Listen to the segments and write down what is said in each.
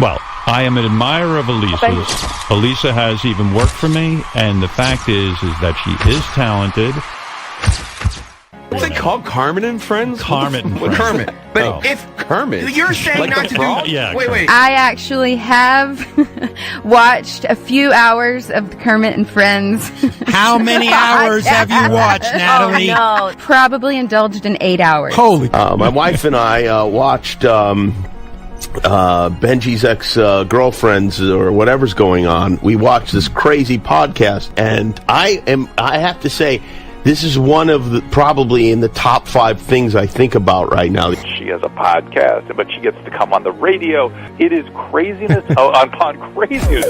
Well, I am an admirer of Elisa's. Elisa has even worked for me, and the fact is that she is talented. What's it called? Kermit and Friends? Kermit and Friends. Kermit. But It's Kermit. You're saying like not to frog? do... Yeah, wait. I actually have watched a few hours of Kermit and Friends. How many hours have you watched, Natalie? Oh, no. Probably indulged in 8 hours. Holy. My wife and I watched Benji's ex-girlfriends or whatever's going on. We watched this crazy podcast, and I have to say, this is one of the, probably in the top 5 things I think about right now. She has a podcast, but she gets to come on the radio. It is craziness upon craziness.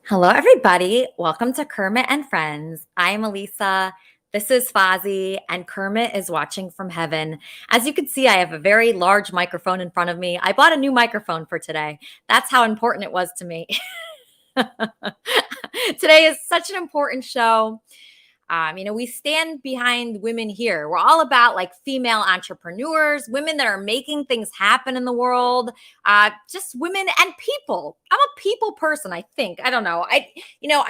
Hello, everybody. Welcome to Kermit and Friends. I'm Elisa. This is Fozzie, and Kermit is watching from heaven. As you can see, I have a very large microphone in front of me. I bought a new microphone for today. That's how important it was to me. Today is such an important show. We stand behind women here. We're all about like female entrepreneurs, women that are making things happen in the world, just women and people. I'm a people person, I think. I don't know. I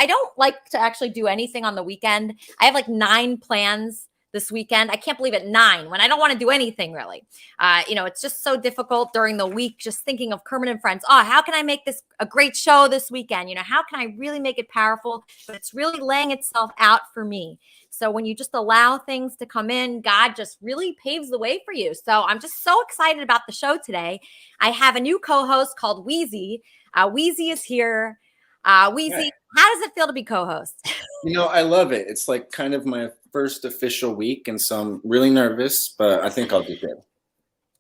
don't like to actually do anything on the weekend. I have like 9 plans this weekend. I can't believe it, 9 when I don't want to do anything really. It's just so difficult during the week, just thinking of Kermit and Friends. Oh, how can I make this a great show this weekend? How can I really make it powerful? But it's really laying itself out for me. So when you just allow things to come in, God just really paves the way for you. So I'm just so excited about the show today. I have a new co-host called Wheezy. Wheezy is here. Wheezy, how does it feel to be co-host? I love it. It's like kind of my first official week, and so I'm really nervous, but I think I'll do good.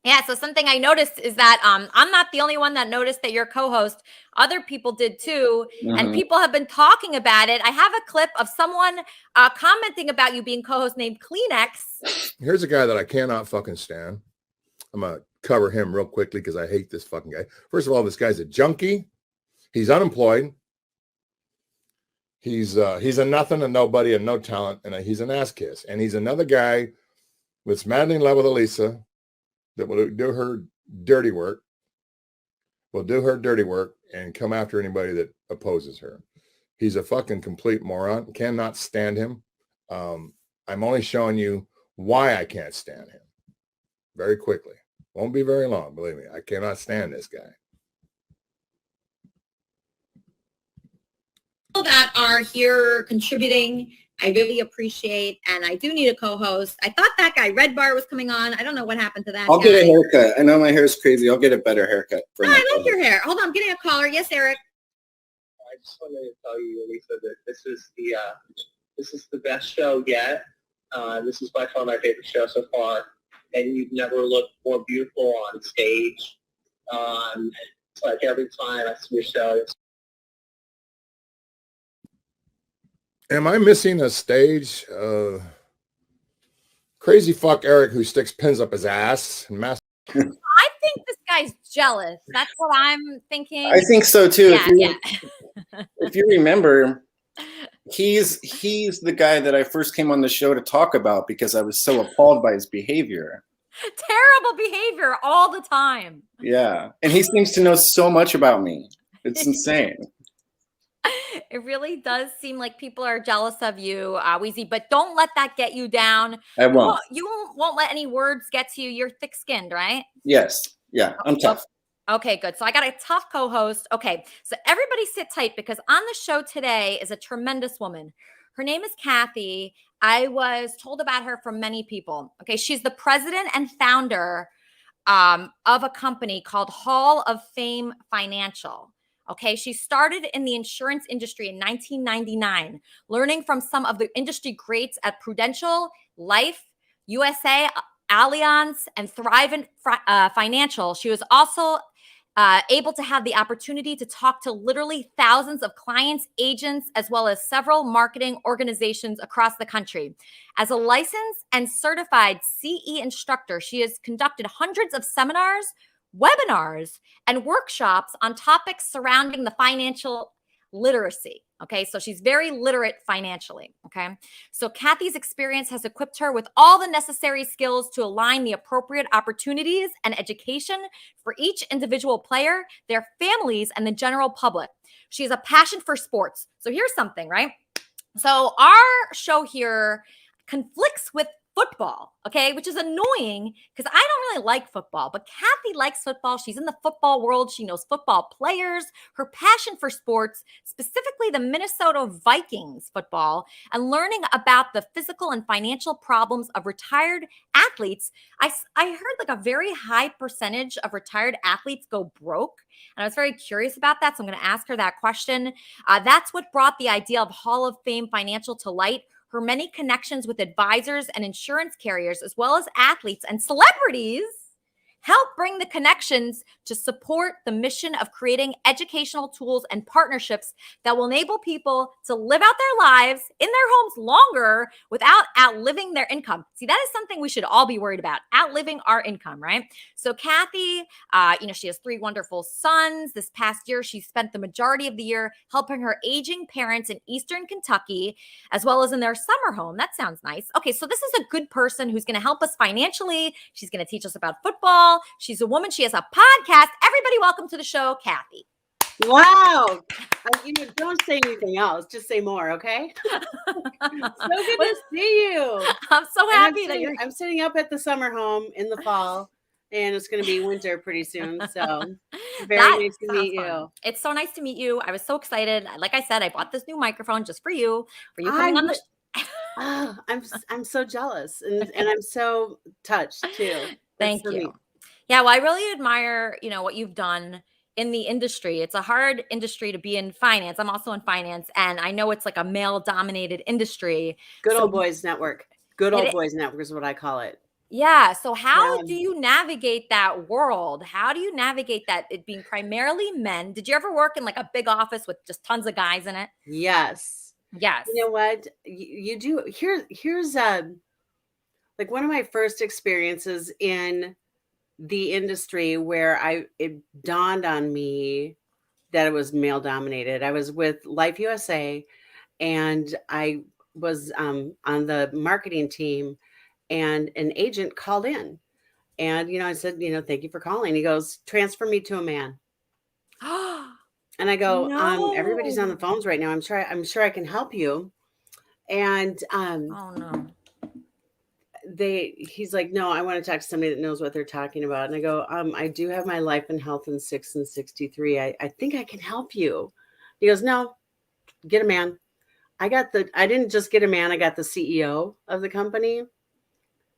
Yeah, so something I noticed is that I'm not the only one that noticed that you're co-host. Other people did too, and people have been talking about it. I have a clip of someone commenting about you being co-host named Kleenex. Here's a guy that I cannot fucking stand. I'm going to cover him real quickly because I hate this fucking guy. First of all, this guy's a junkie. He's unemployed. He's a nothing and nobody and no talent, and he's an ass kiss. And he's another guy that's madly in love with Elisa that will do her dirty work, and come after anybody that opposes her. He's a fucking complete moron. Cannot stand him. I'm only showing you why I can't stand him. Very quickly. Won't be very long, believe me. I cannot stand this guy. That are here contributing, I really appreciate, and I do need a co-host. I thought that guy Red Bar was coming on. I don't know what happened to that. I'll get a haircut. I know my hair is crazy. I'll get a better haircut. I like your hair. Hold on, I'm getting a caller. Yes, Eric. I just wanted to tell you, Elisa, that this is the best show yet. This is by far my favorite show so far, and you've never looked more beautiful on stage. It's like every time I see your show, it's Am I missing a stage? Crazy fuck Eric who sticks pins up his ass and I think this guy's jealous. That's what I'm thinking. I think so too. Yeah, If you remember, he's the guy that I first came on the show to talk about because I was so appalled by his behavior. Terrible behavior all the time. Yeah. And he seems to know so much about me. It's insane. It really does seem like people are jealous of you, Weezy, but don't let that get you down. I won't. You won't let any words get to you. You're thick-skinned, right? Yes. Yeah. I'm tough. Okay, good. So I got a tough co-host. Okay, so everybody sit tight because on the show today is a tremendous woman. Her name is Cathy. I was told about her from many people. Okay, she's the president and founder of a company called Hall of Fame Financial. Okay, she started in the insurance industry in 1999, learning from some of the industry greats at Prudential, Life, USA, Allianz, and Thrivent Financial. She was also able to have the opportunity to talk to literally thousands of clients, agents, as well as several marketing organizations across the country. As a licensed and certified CE instructor, she has conducted hundreds of seminars, webinars, and workshops on topics surrounding the financial literacy. Okay, so she's very literate financially. Okay, so Cathy's experience has equipped her with all the necessary skills to align the appropriate opportunities and education for each individual player, their families, and the general public. She has a passion for sports. So here's something, right? So our show here conflicts with football, okay, which is annoying because I don't really like football, but Cathy likes football. She's in the football world. She knows football players. Her passion for sports, specifically the Minnesota Vikings football, and learning about the physical and financial problems of retired athletes. I heard like a very high percentage of retired athletes go broke. And I was very curious about that. So I'm going to ask her that question. That's what brought the idea of Hall of Fame Financial to light. Her many connections with advisors and insurance carriers, as well as athletes and celebrities, help bring the connections to support the mission of creating educational tools and partnerships that will enable people to live out their lives in their homes longer without outliving their income. See, that is something we should all be worried about, outliving our income, right? So Cathy, she has 3 wonderful sons. This past year, she spent the majority of the year helping her aging parents in Eastern Kentucky, as well as in their summer home. That sounds nice. Okay, so this is a good person who's going to help us financially. She's going to teach us about football. She's a woman. She has a podcast. Everybody, welcome to the show, Cathy. Wow. Don't say anything else. Just say more, okay? So good to see you. I'm so happy that I'm sitting up at the summer home in the fall, and it's going to be winter pretty soon. So very nice to meet you. It's so nice to meet you. I was so excited. Like I said, I bought this new microphone just for you coming on the I'm so jealous, and I'm so touched too. Thank you. Yeah, well, I really admire, what you've done in the industry. It's a hard industry to be in finance. I'm also in finance, and I know it's like a male-dominated industry. Good old boys network. Good old boys network is what I call it. Yeah. So how do you navigate that world? How do you navigate that, it being primarily men? Did you ever work in like a big office with just tons of guys in it? Yes. Yes. You know what? You do. Here's like one of my first experiences in the industry where it dawned on me that it was male dominated. I was with Life USA, and I was on the marketing team, and an agent called in, and I said, thank you for calling. He goes, transfer me to a man. And I go, No. Everybody's on the phones right now. I'm sure I can help you. And oh no. He's like, no, I want to talk to somebody that knows what they're talking about. And I go, I do have my life and health in 6 and 63. I think I can help you. He goes, no, get a man. I didn't just get a man. I got the CEO of the company,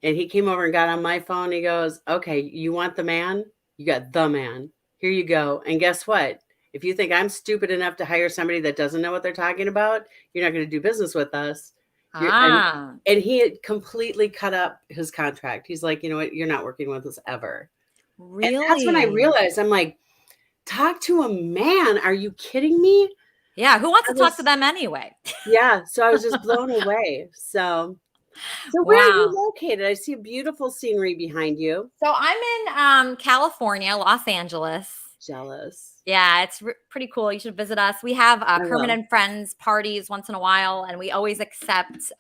and he came over and got on my phone. He goes, okay, you want the man? You got the man. Here you go. And guess what? If you think I'm stupid enough to hire somebody that doesn't know what they're talking about, you're not going to do business with us. And he had completely cut up his contract. He's like, you know what? You're not working with us ever. Really? And that's when I realized, I'm like, talk to a man. Are you kidding me? Yeah. Who wants to talk to them anyway? Yeah. So I was just blown away. So So where are you Wow. located? I see beautiful scenery behind you. So I'm in California, Los Angeles. Jealous. Yeah, it's pretty cool. You should visit us. We have I Kermit will. and Friends parties once in a while, and we always accept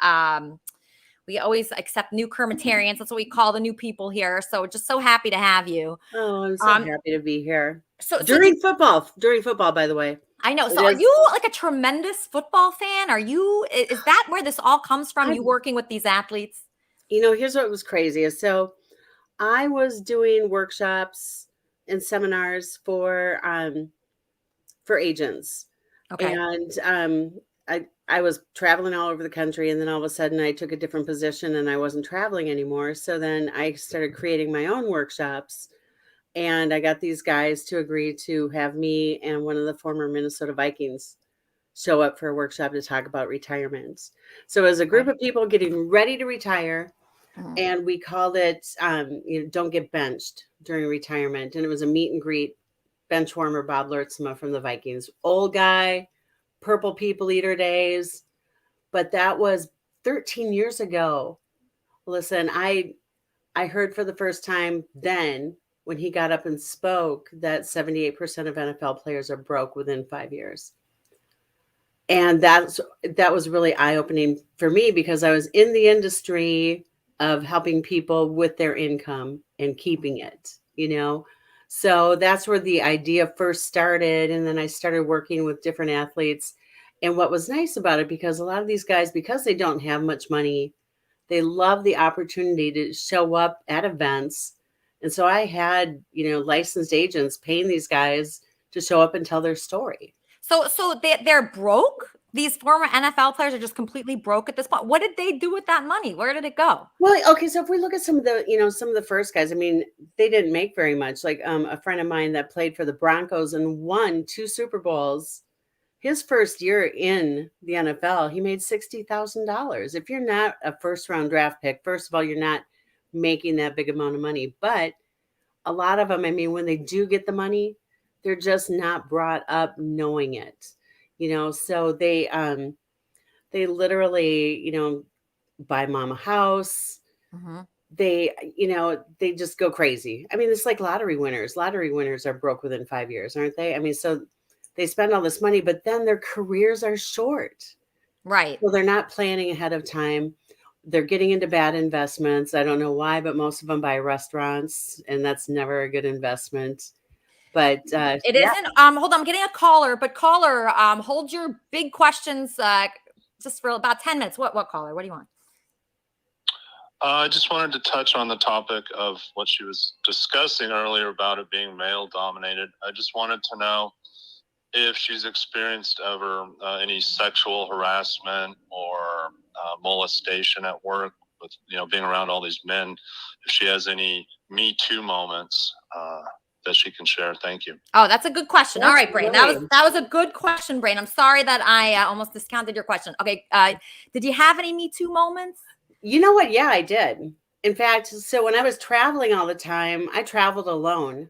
new Kermitarians. That's what we call the new people here. So just so happy to have you. Oh, I'm so happy to be here. So During football, by the way. I know. It So are is- you like a tremendous football fan? Is that where this all comes from? You working with these athletes? You know, here's what was crazy. So I was doing workshops and seminars for agents. Okay. And I was traveling all over the country, and then all of a sudden I took a different position and I wasn't traveling anymore. So then I started creating my own workshops, and I got these guys to agree to have me and one of the former Minnesota Vikings show up for a workshop to talk about retirement. So as a group of people getting ready to retire, and we called it Don't Get Benched during retirement. And it was a meet and greet. Bench warmer Bob Lurtsma from the Vikings, old guy, purple people eater days. But that was 13 years ago. Listen, I heard for the first time then when he got up and spoke that 78% of NFL players are broke within 5 years. And that was really eye-opening for me, because I was in the industry of helping people with their income and keeping it, you know. So that's where the idea first started. And then I started working with different athletes. And what was nice about it, because a lot of these guys, because they don't have much money, they love the opportunity to show up at events. And so I had, licensed agents paying these guys to show up and tell their story. So they're broke? These former NFL players are just completely broke at this point. What did they do with that money? Where did it go? Well, okay, so if we look at some of the first guys, I mean, they didn't make very much. Like a friend of mine that played for the Broncos and won 2 Super Bowls, his first year in the NFL, he made $60,000. If you're not a first-round draft pick, first of all, you're not making that big amount of money. But a lot of them, I mean, when they do get the money, they're just not brought up knowing it. So they literally, buy mom a house. Mm-hmm. They just go crazy. I mean, it's like lottery winners. Lottery winners are broke within 5 years, aren't they? I mean, so they spend all this money, but then their careers are short. Right. So they're not planning ahead of time. They're getting into bad investments. I don't know why, but most of them buy restaurants, and that's never a good investment. But it isn't. Hold on, I'm getting a caller. But caller, hold your big questions just for about 10 minutes. What caller? What do you want? I just wanted to touch on the topic of what she was discussing earlier about it being male dominated. I just wanted to know if she's experienced ever any sexual harassment or molestation at work with, being around all these men. If she has any Me Too moments that she can share. Thank you. Oh, that's a good question. All right, Brain. That was a good question, Brain. I'm sorry that I almost discounted your question. Okay. Did you have any Me Too moments? You know what? Yeah, I did. In fact, so when I was traveling all the time, I traveled alone,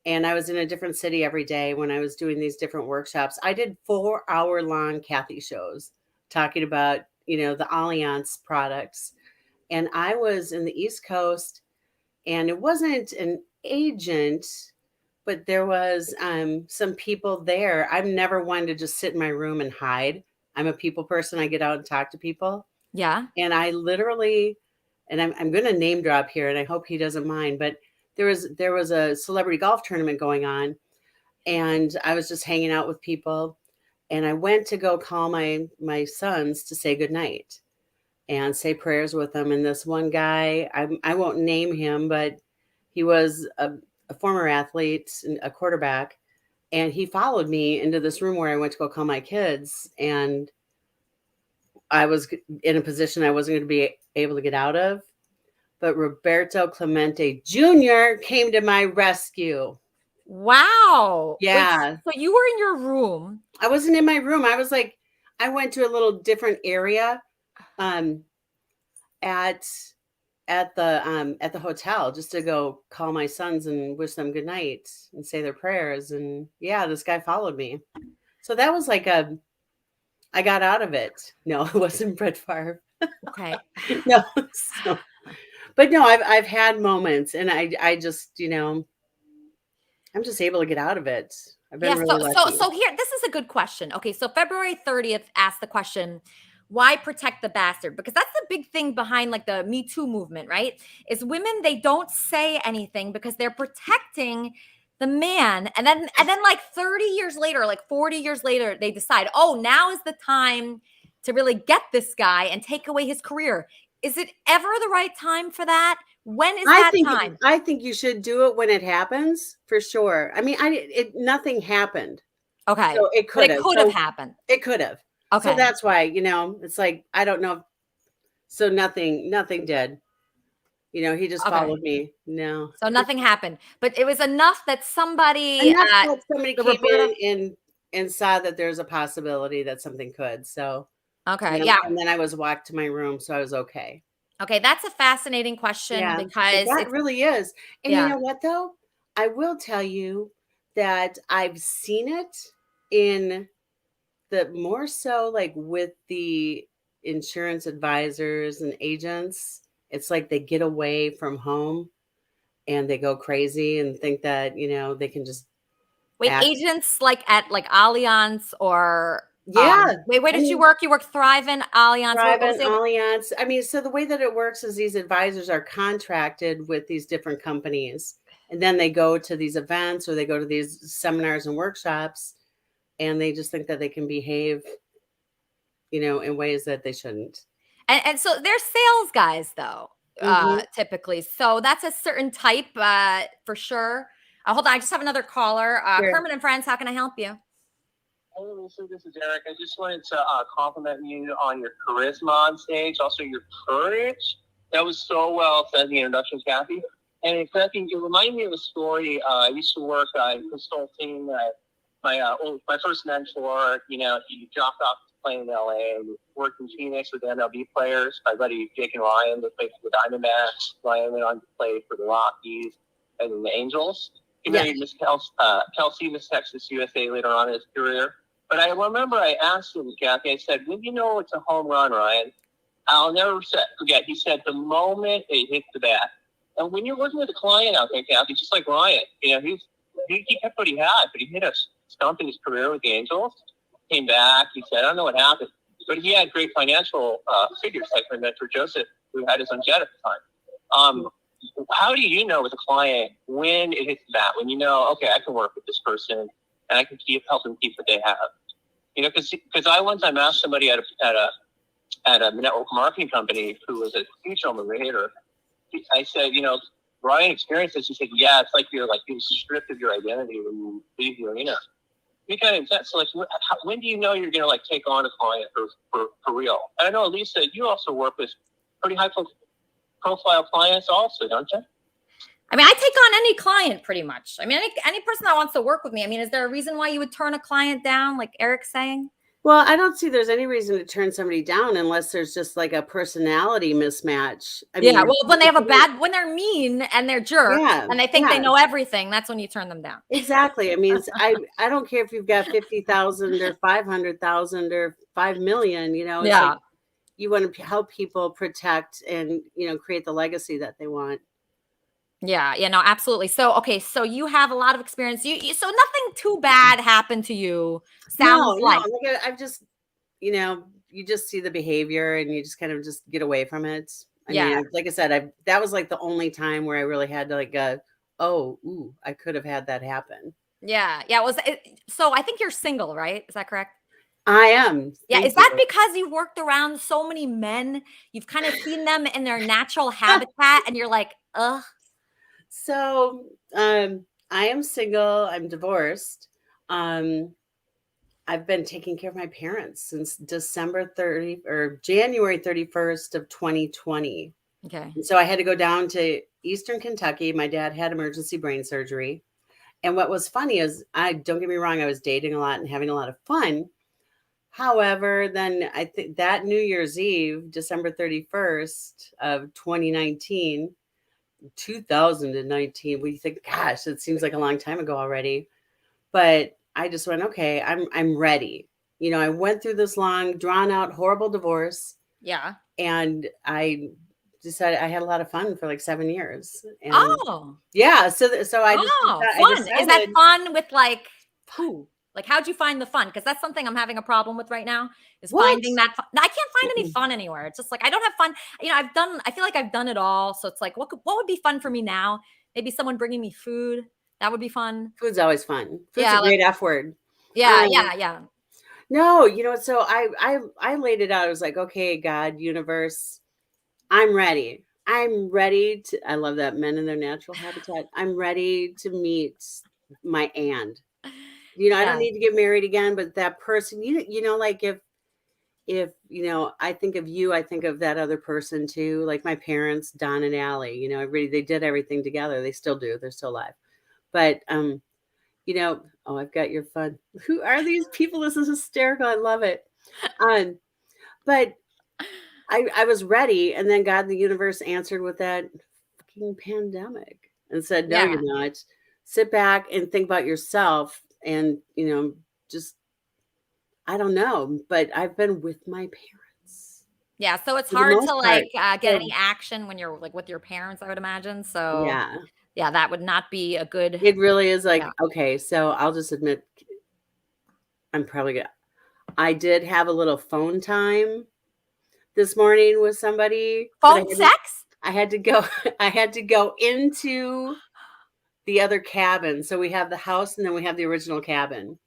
and I was in a different city every day when I was doing these different workshops. I did 4-hour-long Cathy shows talking about, the Allianz products. And I was in the East Coast, and it wasn't an agent, but there was some people there. I've never wanted to just sit in my room and hide. I'm a people person. I get out and talk to people. Yeah. And I literally, and I'm going to name drop here, and I hope he doesn't mind, but there was a celebrity golf tournament going on, and I was just hanging out with people, and I went to go call my sons to say goodnight and say prayers with them. And this one guy, I won't name him, but he was a former athlete, a quarterback, and he followed me into this room where I went to go call my kids, and I was in a position I wasn't going to be able to get out of. But Roberto Clemente Jr. came to my rescue. Wow. Yeah. Wait, so you were in your room. I wasn't in my room. I was like, I went to a little different area at the hotel just to go call my sons and wish them good night and say their prayers. And yeah, this guy followed me. So that was like I got out of it. No, it wasn't Brett Favre. Okay. No, but no, I've had moments, and I just, I'm just able to get out of it. I've been really lucky. So here, this is a good question. Okay, so February 30th asked the question, why protect the bastard? Because that's the big thing behind like the Me Too movement, right? Is women, they don't say anything because they're protecting the man. And then like 30 years later, like 40 years later, they decide, oh, now is the time to really get this guy and take away his career. Is it ever the right time for that? When is that time? I think you should do it when it happens, for sure. I mean, nothing happened. Okay. So it could have happened. It could have. Okay. So that's why, it's like, I don't know. So nothing did. He just followed me. No. So nothing happened. But it was enough that somebody came in and saw that there's a possibility that something could. So okay. Yeah. And then I was walked to my room, so I was okay. Okay, that's a fascinating question because that really is. And you know what, though? I will tell you that I've seen it in the more so like with the insurance advisors and agents. It's like they get away from home and they go crazy and think that, they can just agents like at like Allianz or where did you work? You worked Thrivent, Allianz. Allianz. I mean, so the way that it works is these advisors are contracted with these different companies, and then they go to these events or they go to these seminars and workshops, and they just think that they can behave, in ways that they shouldn't. And so they're sales guys, though, typically. So that's a certain type, for sure. Hold on, I just have another caller. Sure. Kermit and Friends, how can I help you? Hey, Lisa, this is Eric. I just wanted to compliment you on your charisma on stage, also your courage. That was so well said in the introduction, Cathy. And Cathy, you remind me of a story. I used to work in consulting. My first mentor, he dropped off to play in LA and worked in Phoenix with the MLB players. My buddy Jake and Ryan, they played for the Diamondbacks. Ryan went on to play for the Rockies and then the Angels. He married Miss Kelsey, Miss Texas USA later on in his career. But I remember I asked him, Cathy, I said, when you know it's a home run, Ryan? I'll never forget. He said, the moment it hits the bat. And when you're working with a client out there, Cathy, just like Ryan, he kept what he had, but he hit a stump in his career with the Angels. Came back. He said, I don't know what happened. But he had great financial figures, like my mentor Joseph, who had his own jet at the time. How do you know with a client when it hits the bat, when you know, okay, I can work with this person and I can help them keep what they have? Because I one time asked somebody at a network marketing company who was a huge home invader. I said, Ryan experienced this. He said, yeah, it's like you're being stripped of your identity when you leave the arena. You kind of intense. So, when do you know you're going to take on a client for real? And I know, Lisa, you also work with pretty high profile clients, also, don't you? I mean, I take on any client pretty much. I mean, any person that wants to work with me. I mean, is there a reason why you would turn a client down, like Eric's saying? Well, I don't see there's any reason to turn somebody down unless there's just like a personality mismatch. I mean, well, when they have when they're mean and they're jerks and they think they know everything, that's when you turn them down. Exactly. I mean, I don't care if you've got 50,000 or 500,000 or 5 million, It's like you want to help people protect and, create the legacy that they want. Yeah, no, absolutely. So, okay, so you have a lot of experience. You so nothing too bad happened to you. Sounds like I've just, you just see the behavior and you just kind of just get away from it. I mean, like I said, that was like the only time where I really had to I could have had that happen. Yeah. So I think you're single, right? Is that correct? I am. Yeah. Is that because you worked around so many men? You've kind of seen them in their natural habitat and you're like, ugh. So I am single. I'm divorced. I've been taking care of my parents since January 31st of 2020. Okay. And so I had to go down to Eastern Kentucky. My dad had emergency brain surgery. And what was funny is, don't get me wrong, I was dating a lot and having a lot of fun. However, then I think that New Year's Eve, December 31st of 2019, we think, gosh, it seems like a long time ago already. But I just went, okay, I'm ready. I went through this long, drawn out, horrible divorce. Yeah. and I decided I had a lot of fun for like 7 years. And yeah, so I just fun. I decided, is that fun with like who? Like, how'd you find the fun? Because that's something I'm having a problem with right now. Is finding that fun. I can't find any fun anywhere. It's just like I don't have fun. I feel like I've done it all. So it's like, what would be fun for me now? Maybe someone bringing me food. That would be fun. Food's always fun. Food's a great F word. Yeah, No, so I laid it out. I was like, okay, God, universe, I'm ready. I'm ready to. I love that, men in their natural habitat. I'm ready to meet my and. I don't need to get married again, but that person, like if I think of you, I think of that other person too, like my parents, Don and Allie, they did everything together. They still do. They're still alive. But, I've got your fun. Who are these people? This is hysterical. I love it. But I was ready. And then God and the universe answered with that fucking pandemic and said, no, you're not. Sit back and think about yourself. And, just, I don't know, but I've been with my parents. Yeah. So it's hard to get any action when you're like with your parents, I would imagine. So yeah, that would not be a good. It really is like, okay, so I'll just admit I'm probably good. I did have a little phone time this morning with somebody. Phone sex? I had to go into the other cabin. So we have the house and then we have the original cabin.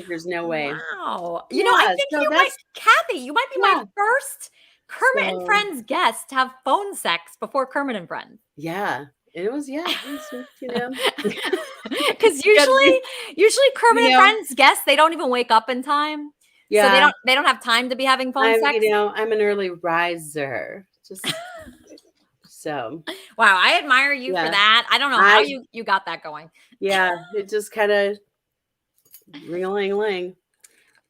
There's no way. Wow. I think Cathy, you might be my first Kermit and Friends guest to have phone sex before Kermit and Friends. Yeah. It was, because usually Kermit and Friends guests, they don't even wake up in time. Yeah. So they don't have time to be having phone sex. I'm an early riser. Just so. Wow, I admire you for that. I don't know how you got that going. Yeah, it just kind of ring-a-ling-ling.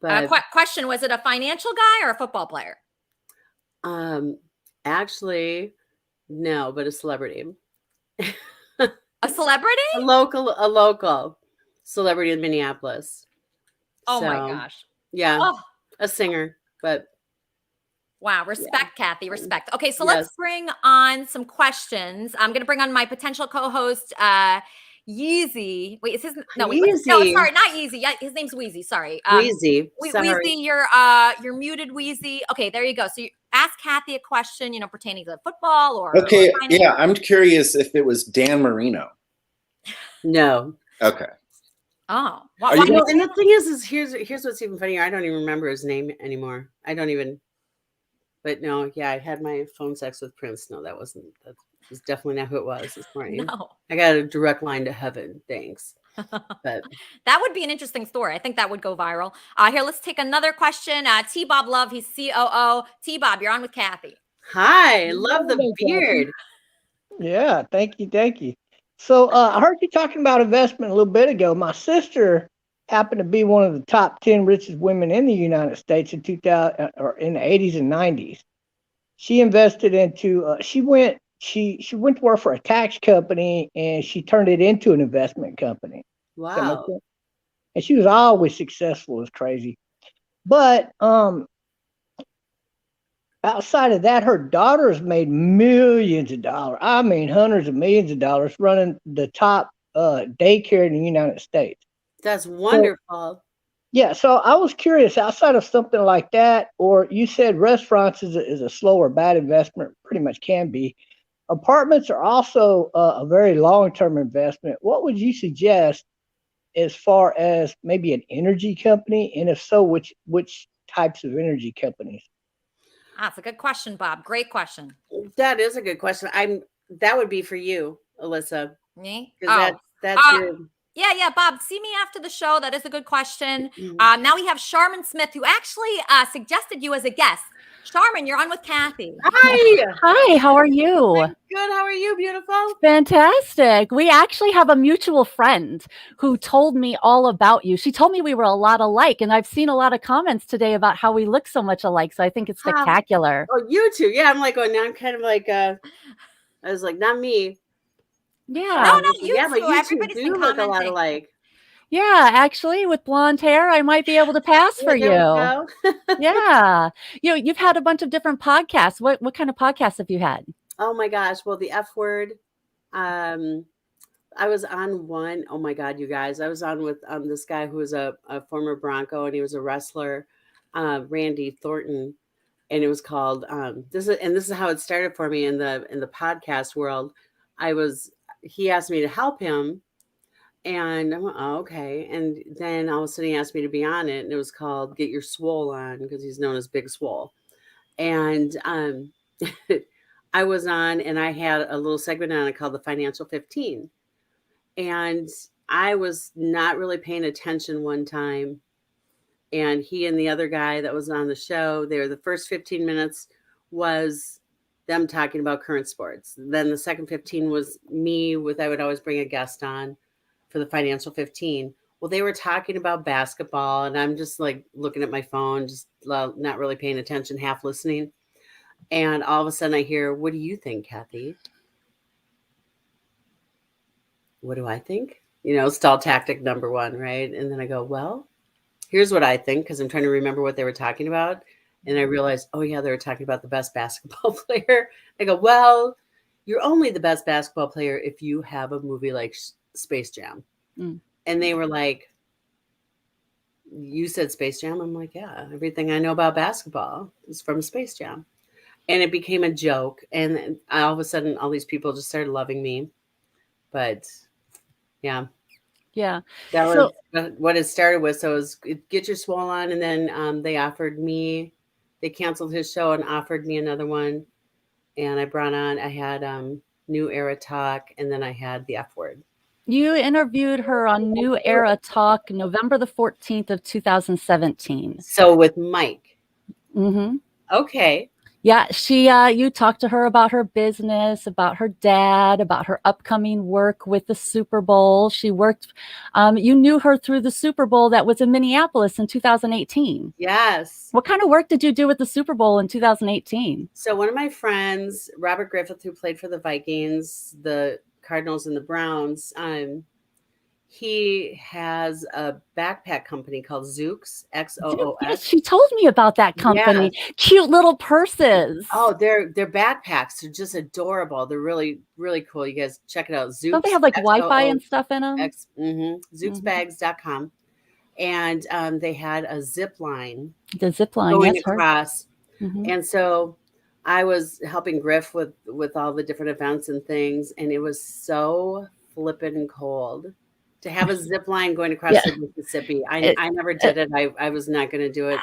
But question, was it a financial guy or a football player? Actually, no, but a celebrity. A celebrity? A local celebrity in Minneapolis. Oh my gosh. Yeah. A singer, but wow. Respect, Cathy. Respect. Okay. So let's bring on some questions. I'm going to bring on my potential co-host, Yeezy. Wait, is his no? Yeezy. No, sorry, not Yeezy. Yeah, his name's Wheezy. Sorry, Wheezy. Wheezy, you're muted, Wheezy. Okay, there you go. So you ask Cathy a question, pertaining to football or okay. Or yeah, I'm curious if it was Dan Marino. No. Okay. Oh, and the thing is here's what's even funnier. I don't even remember his name anymore. I don't even. But no, yeah, I had my phone sex with Prince. No, that was definitely not who it was this morning. No. I got a direct line to heaven. Thanks. But that would be an interesting story. I think that would go viral. Here, let's take another question. T-Bob Love, he's COO. T-Bob, you're on with Cathy. Hi, love the beard. Yeah, thank you. So I heard you talking about investment a little bit ago. My sister happened to be one of the top 10 richest women in the United States in 2000 or in the 80s and 90s. She invested into she went to work for a tax company and she turned it into an investment company. Wow. And she was always successful. It was crazy. But outside of that, her daughters made millions of dollars. I mean, hundreds of millions of dollars running the top daycare in the United States. That's wonderful. So I was curious, outside of something like that, or you said restaurants is a slow or bad investment, pretty much can be. Apartments are also a very long-term investment. What would you suggest as far as maybe an energy company? And if so, which types of energy companies? That's a good question, Bob. Great question. That is a good question. That would be for you, Alyssa. Me? That's your... Yeah, Bob, see me after the show. That is a good question. Now we have Sharman Smith, who actually suggested you as a guest. Sharman, you're on with Cathy. Hi, how are you? I'm good. How are you, beautiful? Fantastic. We actually have a mutual friend who told me all about you. She told me we were a lot alike, and I've seen a lot of comments today about how we look so much alike, so I think it's spectacular. Oh, you two. Yeah, I'm like, now I'm kind of like, I was like, not me. Yeah. No, you yeah, two. but you two Everybody's do been look a lot commenting. alike. Yeah, actually, with blonde hair, I might be able to pass for there we you. go. Yeah. You've had a bunch of different podcasts. What kind of podcasts have you had? Oh my gosh. Well, the F word. I was on one. Oh my God, you guys. I was on with this guy who was a former Bronco and he was a wrestler, Randy Thornton. And it was called this is how it started for me in the podcast world. He asked me to help him. And I went, oh, okay. And then all of a sudden he asked me to be on it. And it was called Get Your Swole On because he's known as Big Swole. And I was on and I had a little segment on it called The Financial 15. And I was not really paying attention one time. And he and the other guy that was on the show, the first 15 minutes was them talking about current sports. Then the second 15 was me I would always bring a guest on for the Financial 15. Well, they were talking about basketball and I'm just like looking at my phone, just not really paying attention, half listening. And all of a sudden I hear, what do you think, Cathy? What do I think? Stall tactic number one, right? And then I go, well, here's what I think, because I'm trying to remember what they were talking about. And I realized, oh yeah, they were talking about the best basketball player. I go, well, you're only the best basketball player if you have a movie like Space Jam. Mm. And they were like, you said Space Jam? I'm like, yeah, everything I know about basketball is from Space Jam. And it became a joke. And all of a sudden, all these people just started loving me. But yeah. Yeah. That was what it started with. So it was Get Your Swole On. And then they canceled his show and offered me another one. And I had New Era Talk. And then I had the F word. You interviewed her on New Era Talk, November the 14th of 2017. So with Mike. Mm-hmm. Okay. Yeah, you talked to her about her business, about her dad, about her upcoming work with the Super Bowl. She worked, you knew her through the Super Bowl that was in Minneapolis in 2018. Yes. What kind of work did you do with the Super Bowl in 2018? So one of my friends, Robert Griffith, who played for the Vikings, the Cardinals and the Browns, he has a backpack company called Zooks, Xoox. Yes, she told me about that company. Yeah. Cute little purses. Oh, their backpacks are just adorable. They're really, really cool. You guys check it out. Zooks. Don't they have like Wi-Fi and stuff in them? Zooksbags.com. And they had a zip line. The zip line, going yes, across. And so I was helping Griff with all the different events and things. And it was so flippin' cold. To have a zip line going across the Mississippi. I never did it. I was not going to do it.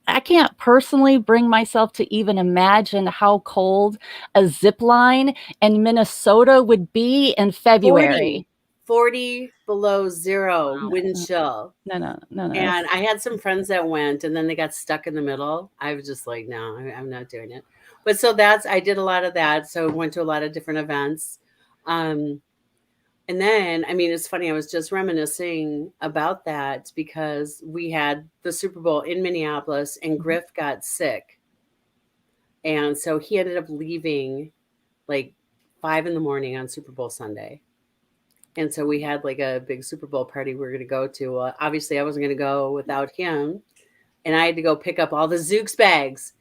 I can't personally bring myself to even imagine how cold a zip line in Minnesota would be in February. 40 below zero wind chill. No. And I had some friends that went and then they got stuck in the middle. I was just like, no, I'm not doing it. But so I did a lot of that. So I went to a lot of different events. And then, I mean, it's funny, I was just reminiscing about that because we had the Super Bowl in Minneapolis and Griff got sick. And so he ended up leaving like 5 a.m. on Super Bowl Sunday. And so we had like a big Super Bowl party we were going to go to. Well, obviously, I wasn't going to go without him. And I had to go pick up all the Zooks bags.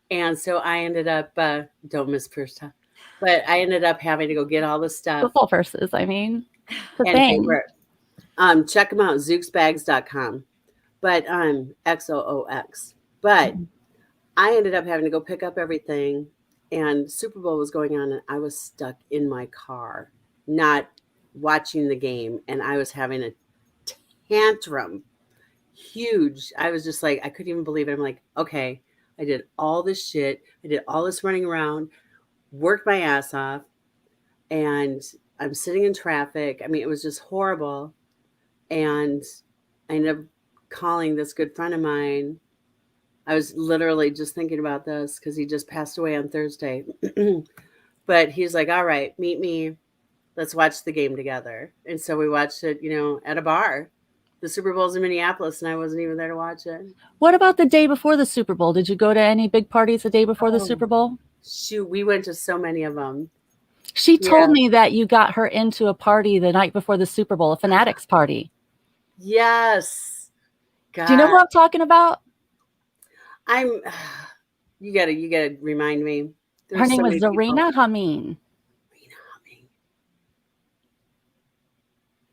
And so I ended up, don't miss first time. But I ended up having to go get all the stuff. The full purses, I mean. Check them out, zooksbags.com. But XOOX. But I ended up having to go pick up everything. And Super Bowl was going on. And I was stuck in my car, not watching the game. And I was having a tantrum. Huge. I was just like, I couldn't even believe it. I'm like, okay, I did all this shit. I did all this running around. Worked my ass off and I'm sitting in traffic. I mean, it was just horrible. And I ended up calling this good friend of mine. I was literally just thinking about this because he just passed away on Thursday. But he's like, all right, meet me. Let's watch the game together. And so we watched it, at a bar. The Super Bowl's in Minneapolis and I wasn't even there to watch it. What about the day before the Super Bowl? Did you go to any big parties the day before the Super Bowl? Shoot, we went to so many of them. She told me that you got her into a party the night before the Super Bowl, a Fanatics party. Yes. God. Do you know who I'm talking about? You gotta remind me. Her name was Zarina Zarina Hameen.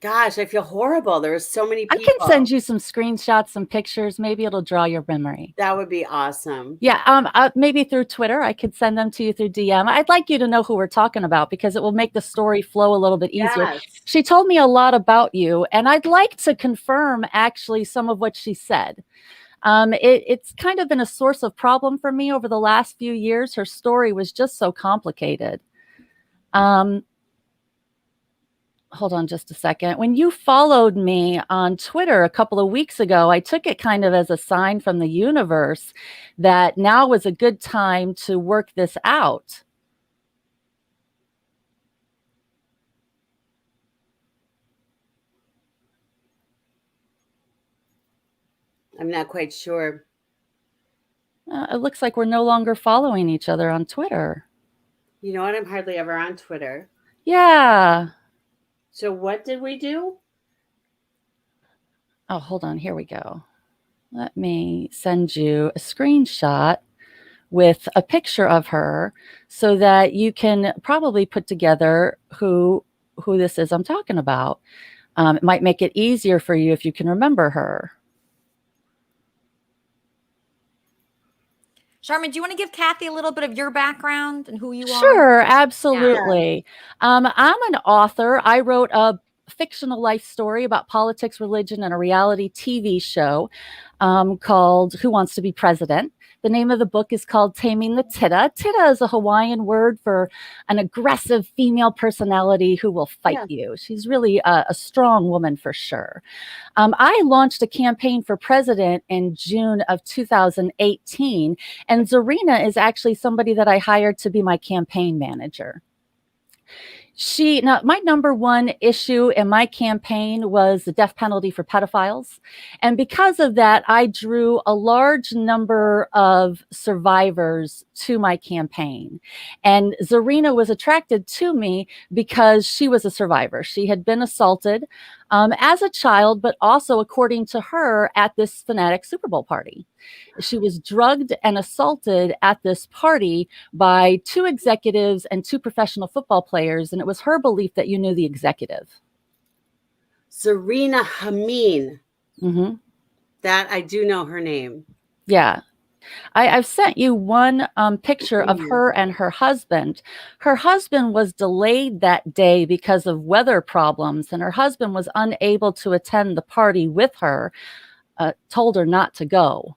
Gosh, I feel horrible. There were so many I people. can send you some screenshots, some pictures. Maybe it'll draw your memory. That would be awesome. Yeah, maybe through Twitter. I could send them to you through DM. I'd like you to know who we're talking about because it will make the story flow a little bit easier. Yes. She told me a lot about you, and I'd like to confirm actually some of what she said. It's kind of been a source of problem for me over the last few years. Her story was just so complicated. Hold on just a second. When you followed me on Twitter a couple of weeks ago, I took it kind of as a sign from the universe that now was a good time to work this out. I'm not quite sure. It looks like we're no longer following each other on Twitter. You know what? I'm hardly ever on Twitter. Yeah. So what did we do? Oh, hold on. Here we go. Let me send you a screenshot with a picture of her so that you can probably put together who this is I'm talking about. It might make it easier for you if you can remember her. Charmin, do you want to give Cathy a little bit of your background and who you are? Sure, absolutely. I'm an author. I wrote a fictional life story about politics, religion, and a reality TV show called Who Wants to Be President? The name of the book is called Taming the Titta. Titta is a Hawaiian word for an aggressive female personality who will fight you. She's really a strong woman for sure. I launched a campaign for president in June of 2018, and Zarina is actually somebody that I hired to be my campaign manager. Now, my number one issue in my campaign was the death penalty for pedophiles. And because of that, I drew a large number of survivors to my campaign. And Zarina was attracted to me because she was a survivor. She had been assaulted as a child, but also, according to her, at this fanatic Super Bowl party. She was drugged and assaulted at this party by 2 executives and 2 professional football players. And it was her belief that you knew the executive. Zarina Hameen. Mm-hmm. That I do know her name. Yeah. I've sent you one picture of her and her husband. Her husband was delayed that day because of weather problems, and her husband was unable to attend the party with her, told her not to go.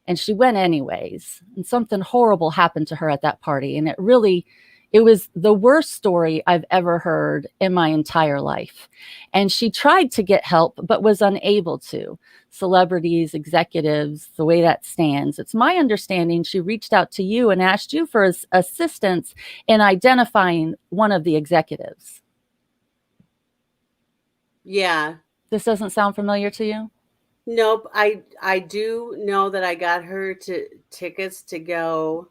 And she went anyways. And something horrible happened to her at that party. And it was the worst story I've ever heard in my entire life. And she tried to get help, but was unable to. Celebrities, executives, the way that stands. It's my understanding she reached out to you and asked you for assistance in identifying one of the executives. Yeah. This doesn't sound familiar to you? Nope. I do know that I got her tickets to go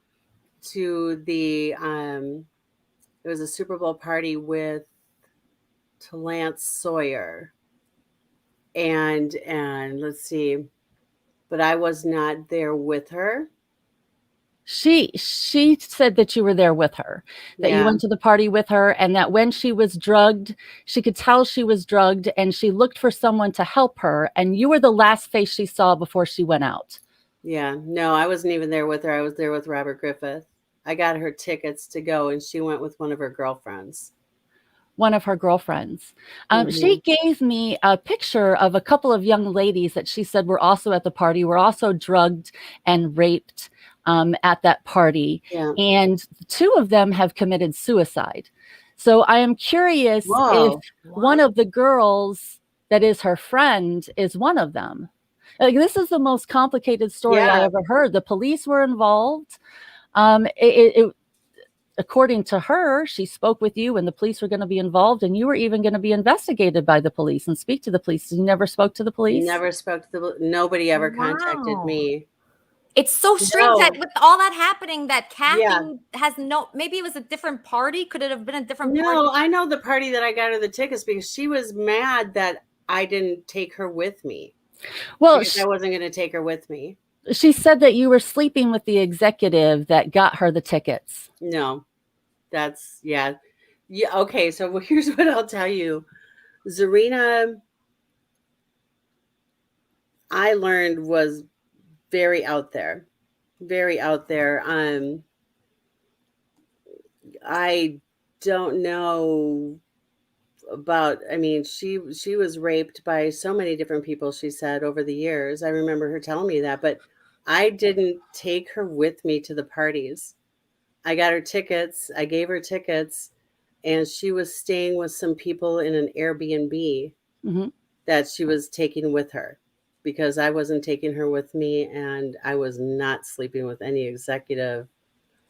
to the it was a Super Bowl party with Lance Sawyer. And let's see. But I was not there with her. She said that you were there with her, that you went to the party with her, and that when she was drugged, she could tell she was drugged, and she looked for someone to help her, and you were the last face she saw before she went out. Yeah, no, I wasn't even there with her. I was there with Robert Griffith. I got her tickets to go, and she went with one of her girlfriends. One of her girlfriends. She gave me a picture of a couple of young ladies that she said were also at the party, were also drugged and raped at that party. Yeah. And 2 of them have committed suicide. So I am curious if one of the girls that is her friend is one of them. Like, this is the most complicated story I ever heard. The police were involved. According to her, she spoke with you and the police were going to be involved, and you were even going to be investigated by the police and speak to the police. You never spoke to the police? Never spoke to nobody ever contacted me. It's so strange that with all that happening that Cathy has maybe it was a different party. Could it have been a different party? No, I know the party that I got her the tickets because she was mad that I didn't take her with me. Well, because I wasn't going to take her with me. She said that you were sleeping with the executive that got her the tickets. No, that's yeah. Okay, so here's what I'll tell you. Zarina, I learned, was very out there. Very out there. I don't know about, I mean, she was raped by so many different people, she said, over the years. I remember her telling me that, but I didn't take her with me to the parties. I got her tickets. I gave her tickets, and she was staying with some people in an Airbnb that she was taking with her, because I wasn't taking her with me, and I was not sleeping with any executive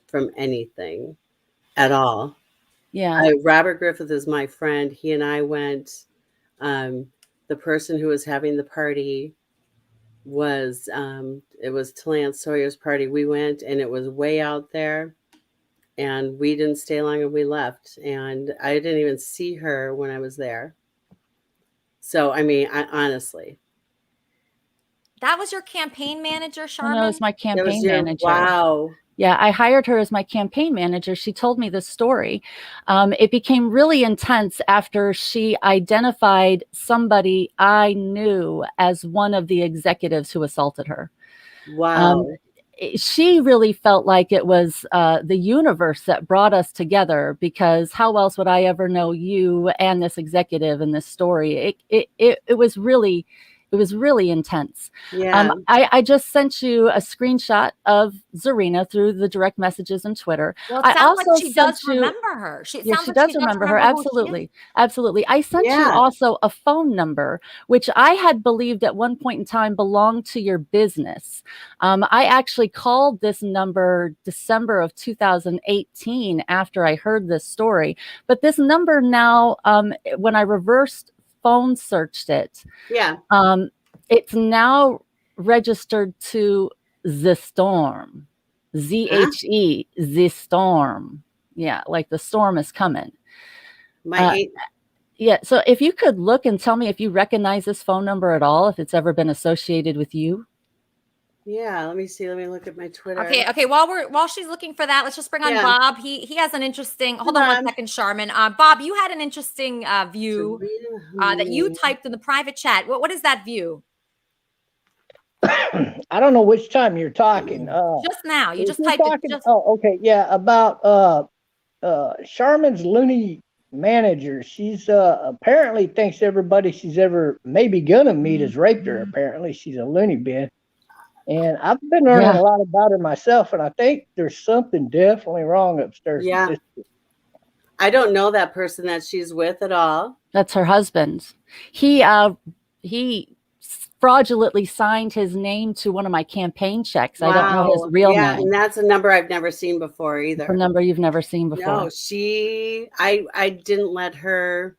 from anything at all. Yeah. Robert Griffith is my friend. He and I went. The person who was having the party was, it was Talance Sawyer's party. We went, and it was way out there, and we didn't stay long, and we left. And I didn't even see her when I was there. So, I mean, honestly. That was your campaign manager, Charmin? No, it was my campaign manager. Wow. Yeah, I hired her as my campaign manager. She told me this story. It became really intense after she identified somebody I knew as one of the executives who assaulted her. Wow. She really felt like it was the universe that brought us together, because how else would I ever know you and this executive in this story? It was really intense. Yeah. I just sent you a screenshot of Zarina through the direct messages and Twitter. Well, it I sounds also like she does sent you- remember her. She Yeah, sounds she like does she remember her. who she is. Absolutely. Absolutely. I sent you Yeah. also a phone number, which I had believed at one point in time belonged to your business. I actually called this number December of 2018 after I heard this story. But this number now, when I reversed phone searched it, Yeah. it's now registered to The Storm. ZHE, The Storm. Yeah, like the storm is coming. Yeah, so if you could look and tell me if you recognize this phone number at all, if it's ever been associated with you. Yeah, let me see. Let me look at my Twitter. Okay. While she's looking for that, let's just bring on Yeah. Bob. He has an interesting. Hold on 1 second, Charmin. Bob, you had an interesting view that you typed in the private chat. What is that view? I don't know which time you're talking. Just now. You if just you're typed talking, it. Just oh, okay, yeah, about Charmin's loony manager. She's apparently thinks everybody she's ever maybe gonna meet has raped her. Apparently, she's a loony bin. And I've been learning a lot about her myself, and I think there's something definitely wrong upstairs. Yeah. I don't know that person that she's with at all. That's her husband. He fraudulently signed his name to one of my campaign checks. I don't know his real Yeah, name. and that's a number I've never seen before either. A number you've never seen before. No, I didn't let her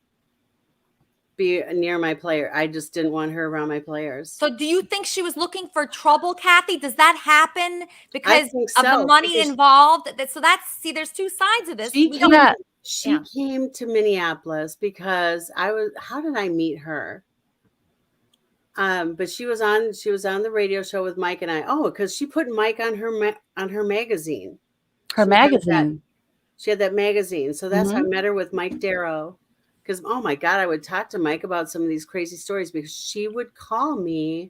be near my player. I just didn't want her around my players. So do you think she was looking for trouble, Cathy? Does that happen because think of so, the money because- involved? So there's two sides of this. She came to Minneapolis because how did I meet her? But she was on the radio show with Mike and I. Oh, because she put Mike on her magazine. Her magazine. She had that magazine. So that's how I met her with Mike Darrow. Because, oh my God, I would talk to Mike about some of these crazy stories, because she would call me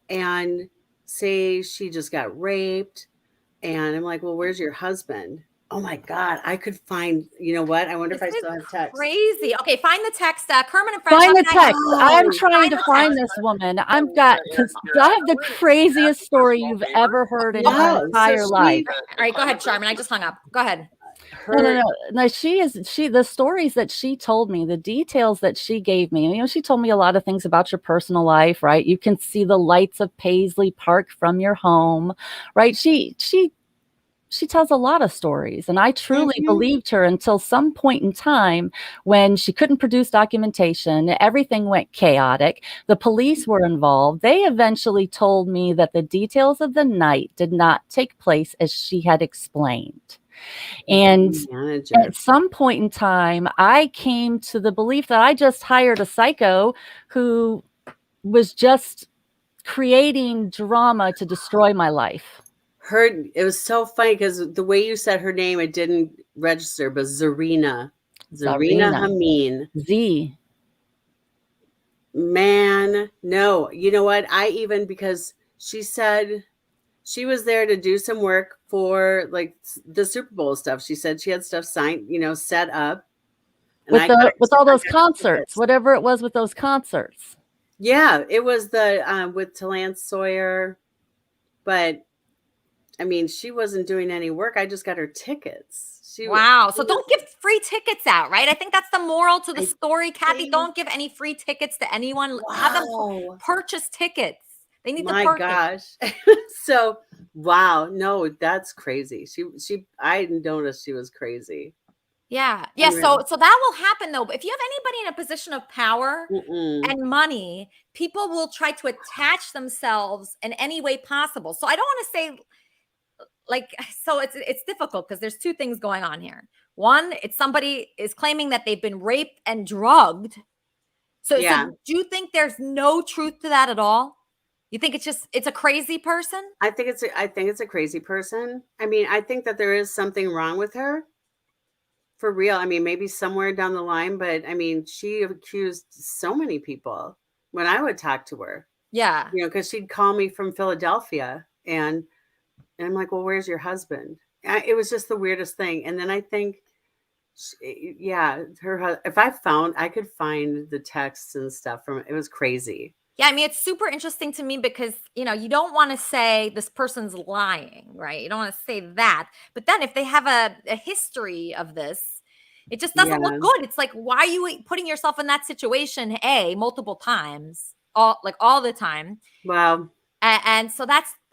and say she just got raped. And I'm like, well, where's your husband? Oh my God, I could find, you know what? I wonder if I still have text. Crazy. Okay, find the text. Kermit and Friends. Find the text. I'm trying to find this woman. Because I have the craziest story you've ever heard in your entire life. All right, go ahead, Charmin. I just hung up. Go ahead. No. The stories that she told me, the details that she gave me, she told me a lot of things about your personal life, right? You can see the lights of Paisley Park from your home, right? She tells a lot of stories, and I truly believed her until some point in time when she couldn't produce documentation. Everything went chaotic. The police were involved. They eventually told me that the details of the night did not take place as she had explained. And Manager. at some point in time, I came to the belief that I just hired a psycho who was just creating drama to destroy my life. It was so funny because the way you said her name, it didn't register, but Zarina Hameen. Z. Man, no. You know what? Because she said she was there to do some work for like the Super Bowl stuff. She said she had stuff signed, set up. With all those concerts, whatever it was with those concerts. Yeah, it was the with Talance Sawyer, but I mean, she wasn't doing any work. I just got her tickets. Wow. So don't give free tickets out, right? I think that's the moral to the story, Cathy. Don't give any free tickets to anyone. Wow. Have them purchase tickets. They need to My purchase. gosh. So, wow. No, that's crazy. I noticed she was crazy. Yeah. Yeah. So that will happen though. But if you have anybody in a position of power and money, people will try to attach themselves in any way possible. So I don't want to say it's difficult because there's two things going on here. One, it's somebody is claiming that they've been raped and drugged. So do you think there's no truth to that at all? You think it's a crazy person? I think it's a crazy person. I mean, I think that there is something wrong with her. For real. I mean, maybe somewhere down the line, but I mean, she accused so many people when I would talk to her. Yeah. Because she'd call me from Philadelphia and I'm like, well, where's your husband? It was just the weirdest thing. And then I think, if I could find the texts and stuff from it was crazy. Yeah, I mean, it's super interesting to me because, you don't want to say this person's lying, right? You don't want to say that. But then if they have a history of this, it just doesn't look good. It's like, why are you putting yourself in that situation, multiple times, all the time? Wow. And so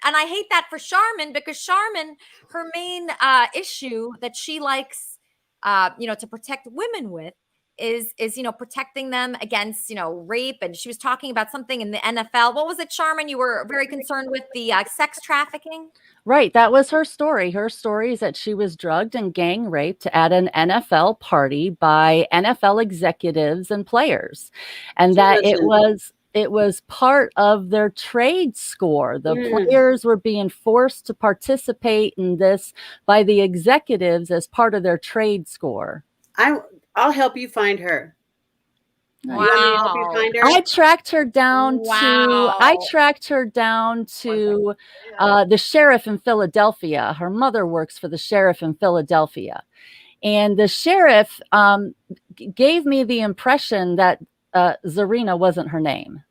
and I hate that for Charmin because Charmin, her main issue that she likes, to protect women with is protecting them against rape. And she was talking about something in the NFL. What was it, Charmin? You were very concerned with the sex trafficking. Right, that was her story. Her story is that she was drugged and gang raped at an NFL party by NFL executives and players, and that it was part of their trade score. The players were being forced to participate in this by the executives as part of their trade score. I'll help you find her. Wow. You want me to help you find her? I tracked her down to the sheriff in Philadelphia. Her mother works for the sheriff in Philadelphia. And the sheriff gave me the impression that Zarina wasn't her name.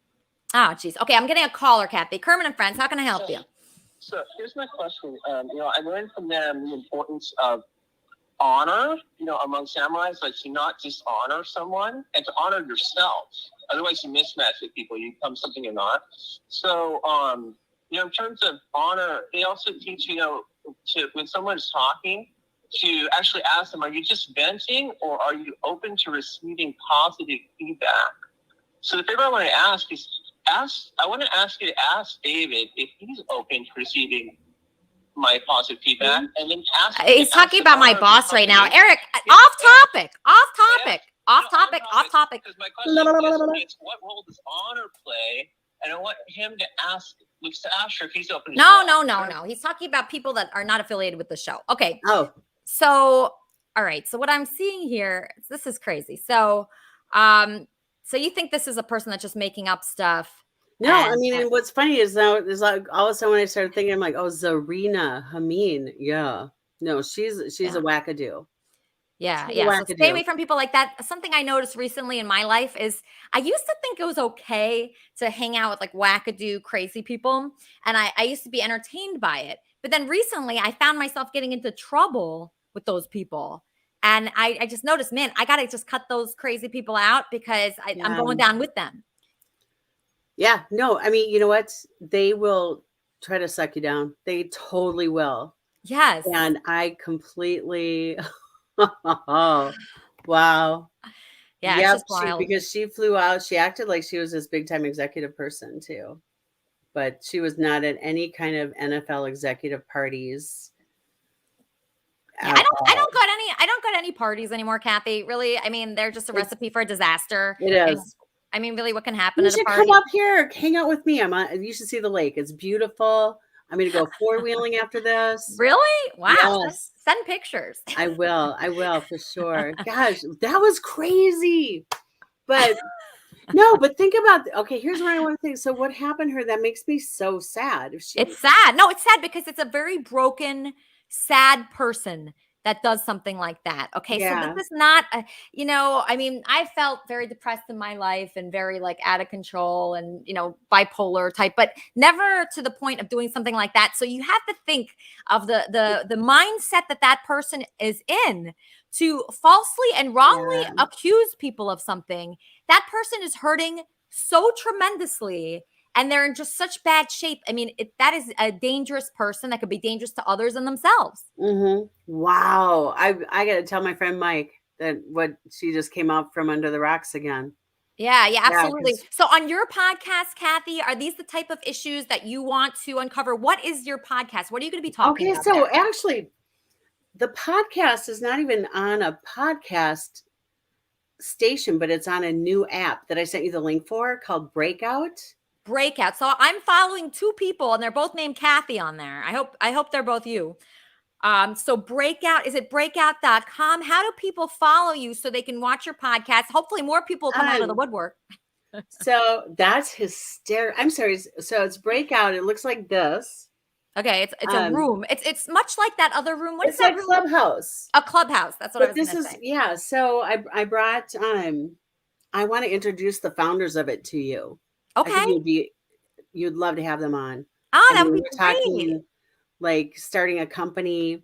Oh, geez. Okay, I'm getting a caller, Cathy. Kermit and Friends, how can I help you? So here's my question. I learned from them the importance of honor, among samurais, like to not dishonor someone and to honor yourself. Otherwise, you mismatch with people. You become something you're not. So, in terms of honor, they also teach, to when someone's talking, to actually ask them, are you just venting or are you open to receiving positive feedback? So the favor I want to ask is, I want to ask you to ask David if he's open to receiving my positive feedback, and then he's talking about my boss right now. Eric, off topic. Because my question is, what role does honor play? And I want him to ask if he's open to No. He's talking about people that are not affiliated with the show. Okay. Oh. So, all right. So what I'm seeing here, this is crazy. So, so you think this is a person that's just making up stuff? No, I mean, and what's funny is now there's like all of a sudden when I started thinking, I'm like, oh, Zarina Hameen. Yeah. No, she's a wackadoo. Yeah. So stay away from people like that. Something I noticed recently in my life is I used to think it was okay to hang out with like wackadoo crazy people. And I used to be entertained by it. But then recently I found myself getting into trouble with those people. And I just noticed, man, I got to just cut those crazy people out because I'm going down with them. Yeah, no, I mean, you know what? They will try to suck you down. They totally will. Yes. And I completely, wow. Yeah, it's just wild. Because she flew out. She acted like she was this big time executive person too. But she was not at any kind of NFL executive parties. Yeah, I don't go to any parties anymore, Kathy. Really, I mean, they're just a recipe for a disaster. It And, is. I mean, really, what can happen You at a should party? come up here, hang out with me. You should see the lake. It's beautiful. I'm going to go 4-wheeling after this. Really? Wow. Yes. Send pictures. I will for sure. Gosh, that was crazy. But no, but think about, okay, here's what I want to think. So what happened to her that makes me so sad? It's sad. No, it's sad because it's a very broken, sad person that does something like that. Okay. Yeah. So this is not, I mean, I felt very depressed in my life and very like out of control and, bipolar type, but never to the point of doing something like that. So you have to think of the mindset that person is in to falsely and wrongly accuse people of something. That person is hurting so tremendously. And they're in just such bad shape. I mean, that is a dangerous person that could be dangerous to others and themselves. Mm-hmm. Wow. I got to tell my friend Mike that what she just came out from under the rocks again. Yeah, absolutely. So on your podcast, Kathy, are these the type of issues that you want to uncover? What is your podcast? What are you going to be talking about? Okay, so actually, the podcast is not even on a podcast station, but it's on a new app that I sent you the link for called Breakout. So I'm following 2 people and they're both named Cathy on there. I hope they're both you. So Breakout, is it breakout.com? How do people follow you so they can watch your podcast? Hopefully more people come out of the woodwork. So that's hysterical. I'm sorry. So it's Breakout. It looks like this. Okay, it's a room. It's much like that other room. What is it's that like room? Clubhouse. A clubhouse. That's what I was going to say. Yeah. So I brought. I want to introduce the founders of it to you. Okay. You'd love to have them on. Oh, that would be great. Talking like starting a company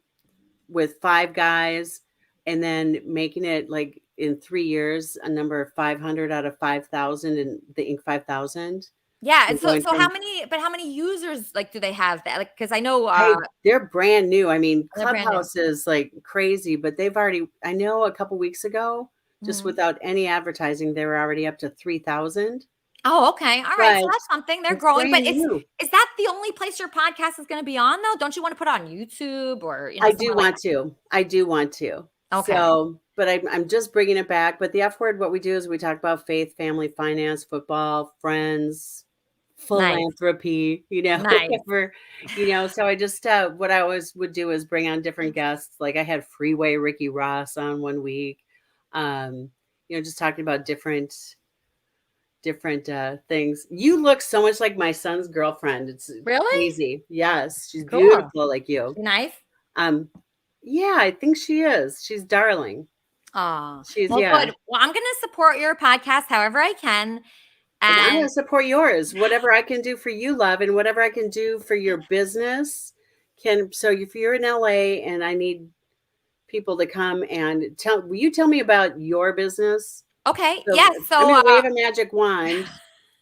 with 5 guys and then making it like in 3 years a number of 500 out of 5,000 and the Inc. 5,000. Yeah, and so how many users like do they have that? Like, because I know they're brand new. I mean, Clubhouse is like crazy, but they've already. I know a couple weeks ago, just without any advertising, they were already up to 3,000. Oh, okay. All right. So that's something. They're growing. But is that the only place your podcast is going to be on, though? Don't you want to put it on YouTube or? I do want to. Okay. So, but I'm just bringing it back. But the F word, what we do is we talk about faith, family, finance, football, friends, philanthropy, whatever, So I just, what I always would do is bring on different guests. Like I had Freeway Ricky Ross on one week, just talking about different things. You look so much like my son's girlfriend. It's really crazy. Yes, she's beautiful like you. Nice. Yeah, I think she is. She's darling. Oh, she's good. Well, I'm going to support your podcast however I can, and I'm going to support yours. Whatever I can do for you, love, and whatever I can do for your business. So if you're in LA and I need people to come and will you tell me about your business? Okay. Yes. So I'm gonna wave a magic wand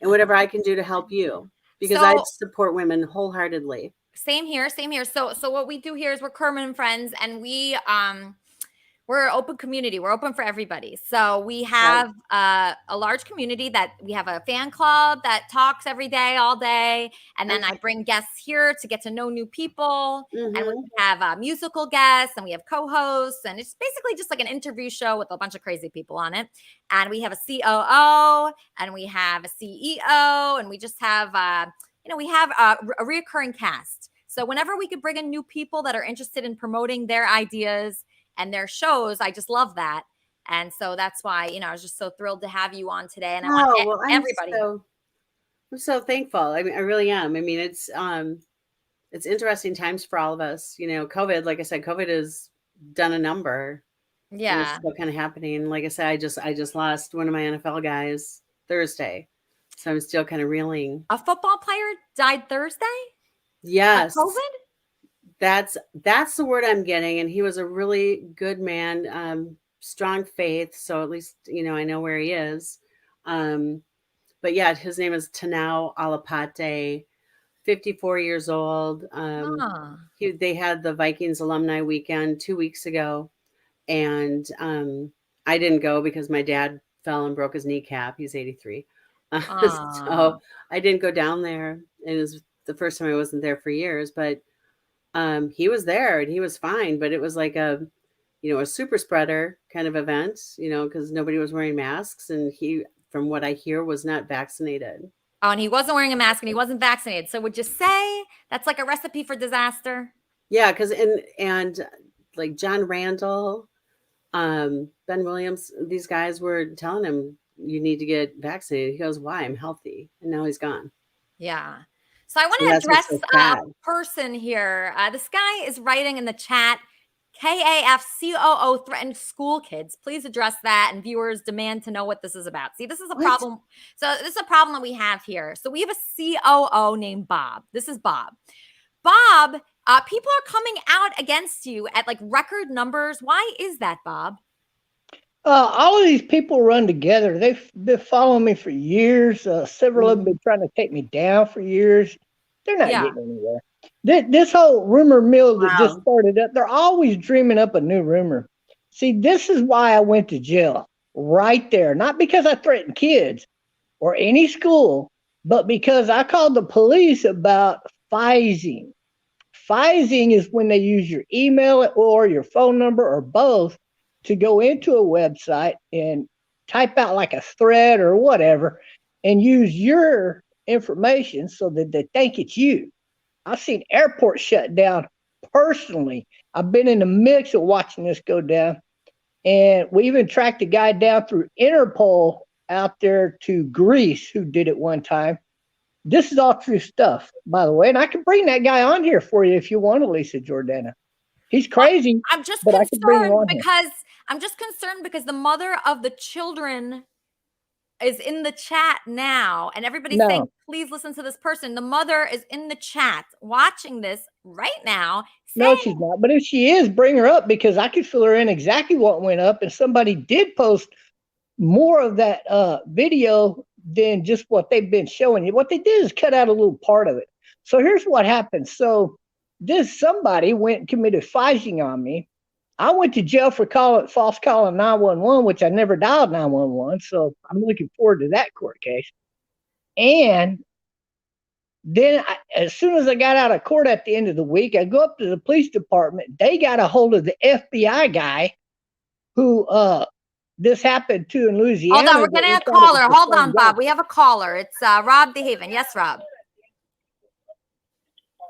and whatever I can do to help you because I support women wholeheartedly. Same here. So what we do here is we're Kermit and Friends, and we're an open community. We're open for everybody. So we have a large community that we have a fan club that talks every day, all day. And then I bring guests here to get to know new people. And we have musical guests and we have co-hosts. And it's basically just like an interview show with a bunch of crazy people on it. And we have a COO and we have a CEO. And we just have, we have a reoccurring cast. So whenever we could bring in new people that are interested in promoting their ideas and their shows, I just love that. And so that's why, I was just so thrilled to have you on today. And I want everybody. I'm so thankful. I mean, I really am. I mean, it's interesting times for all of us. COVID, like I said, COVID has done a number. Yeah. It's still kind of happening. Like I said, I just lost one of my NFL guys Thursday. So I'm still kind of reeling. A football player died Thursday? Yes. Of COVID? That's the word I'm getting. And he was a really good man, strong faith. So at least, I know where he is. But yeah, his name is Tanao Alapate, 54 years old. They had the Vikings alumni weekend 2 weeks ago. And I didn't go because my dad fell and broke his kneecap. He's 83. So I didn't go down there. It was the first time I wasn't there for years, but He was there and he was fine, but it was like a super spreader kind of event, because nobody was wearing masks, and he, from what I hear, was not vaccinated. Oh, and he wasn't wearing a mask and he wasn't vaccinated. So would you say that's like a recipe for disaster? Yeah, because and like John Randall, Ben Williams, these guys were telling him you need to get vaccinated. He goes, "Why? I'm healthy," and now he's gone. Yeah. So I want to That's what's address so a sad. person here. This guy is writing in the chat, KAFCOO threatened school kids. Please address that, and viewers demand to know what this is about. See, this is a problem. So this is a problem that we have here. So we have a COO named Bob. This is Bob. Bob, people are coming out against you at like record numbers. Why is that, Bob? All of these people run together. They've been following me for years. Several of them been trying to take me down for years. They're not getting anywhere. This whole rumor mill that just started up, they're always dreaming up a new rumor. See, this is why I went to jail right there. Not because I threatened kids or any school, but because I called the police about phishing. Phishing is when they use your email or your phone number or both to go into a website and type out like a thread or whatever and use your information so that they think it's you. I've seen airports shut down personally. I've been in the mix of watching this go down. And we even tracked a guy down through Interpol out there to Greece who did it one time. This is all true stuff, by the way. And I can bring that guy on here for you if you want, Lisa Jordana. He's crazy. I'm just but I can bring him on here. concerned because the mother of the children is in the chat now, and everybody's saying, please listen to this person. The mother is in the chat watching this right now. No, she's not. But if she is, bring her up because I could fill her in exactly what went up. And somebody did post more of that video than just what they've been showing you. What they did is cut out a little part of it. So here's what happened. So somebody went and committed phishing on me. I went to jail for false calling 911, which I never dialed 911. So I'm looking forward to that court case. And then as soon as I got out of court at the end of the week, I go up to the police department. They got a hold of the FBI guy who this happened to in Louisiana. Hold on, we're getting a caller. Hold on, Bob. We have a caller. It's Rob DeHaven. Yes, Rob.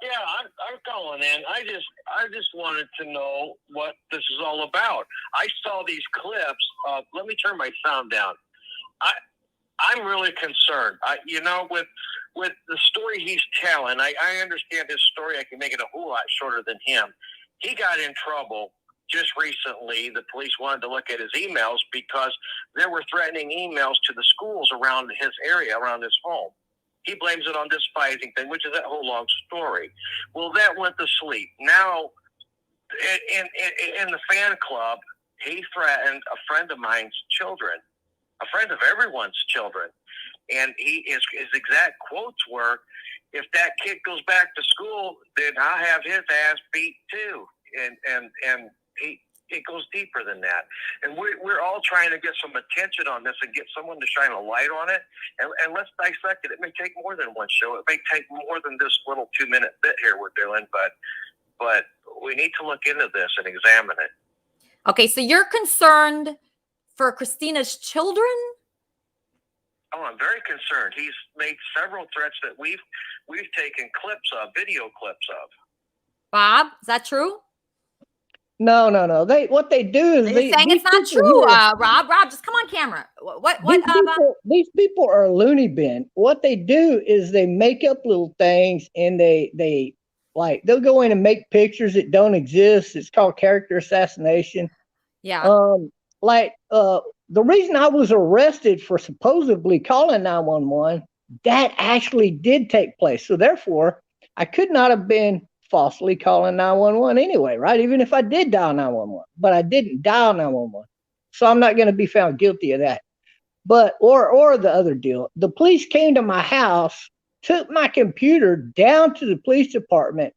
Yeah, I'm calling in. I just wanted to know what this is all about. I saw these clips. Let me turn my sound down. I'm really concerned. With the story he's telling, I understand his story. I can make it a whole lot shorter than him. He got in trouble just recently. The police wanted to look at his emails because there were threatening emails to the schools around his area, around his home. He blames it on this phishing thing, which is that whole long story. Well, that went to sleep. Now, in the fan club, he threatened a friend of mine's children, a friend of everyone's children. And his exact quotes were, if that kid goes back to school, then I'll have his ass beat too. And it goes deeper than that. And we're all trying to get some attention on this and get someone to shine a light on it. And let's dissect it. It may take more than one show. It may take more than this little 2-minute bit here we're doing, but we need to look into this and examine it. Okay, so you're concerned for Christina's children? Oh, I'm very concerned. He's made several threats that we've taken clips of, video clips of. Bob, is that true? No. What they do is You're saying it's not true, Rob. Rob, just come on camera. These people are loony bin. What they do is they make up little things and they'll go in and make pictures that don't exist. It's called character assassination. Yeah. The reason I was arrested for supposedly calling 911, that actually did take place. So therefore, I could not have been falsely calling 911 anyway, right? Even if I did dial 911, but I didn't dial 911. So I'm not going to be found guilty of that. But, or the other deal, the police came to my house, took my computer down to the police department,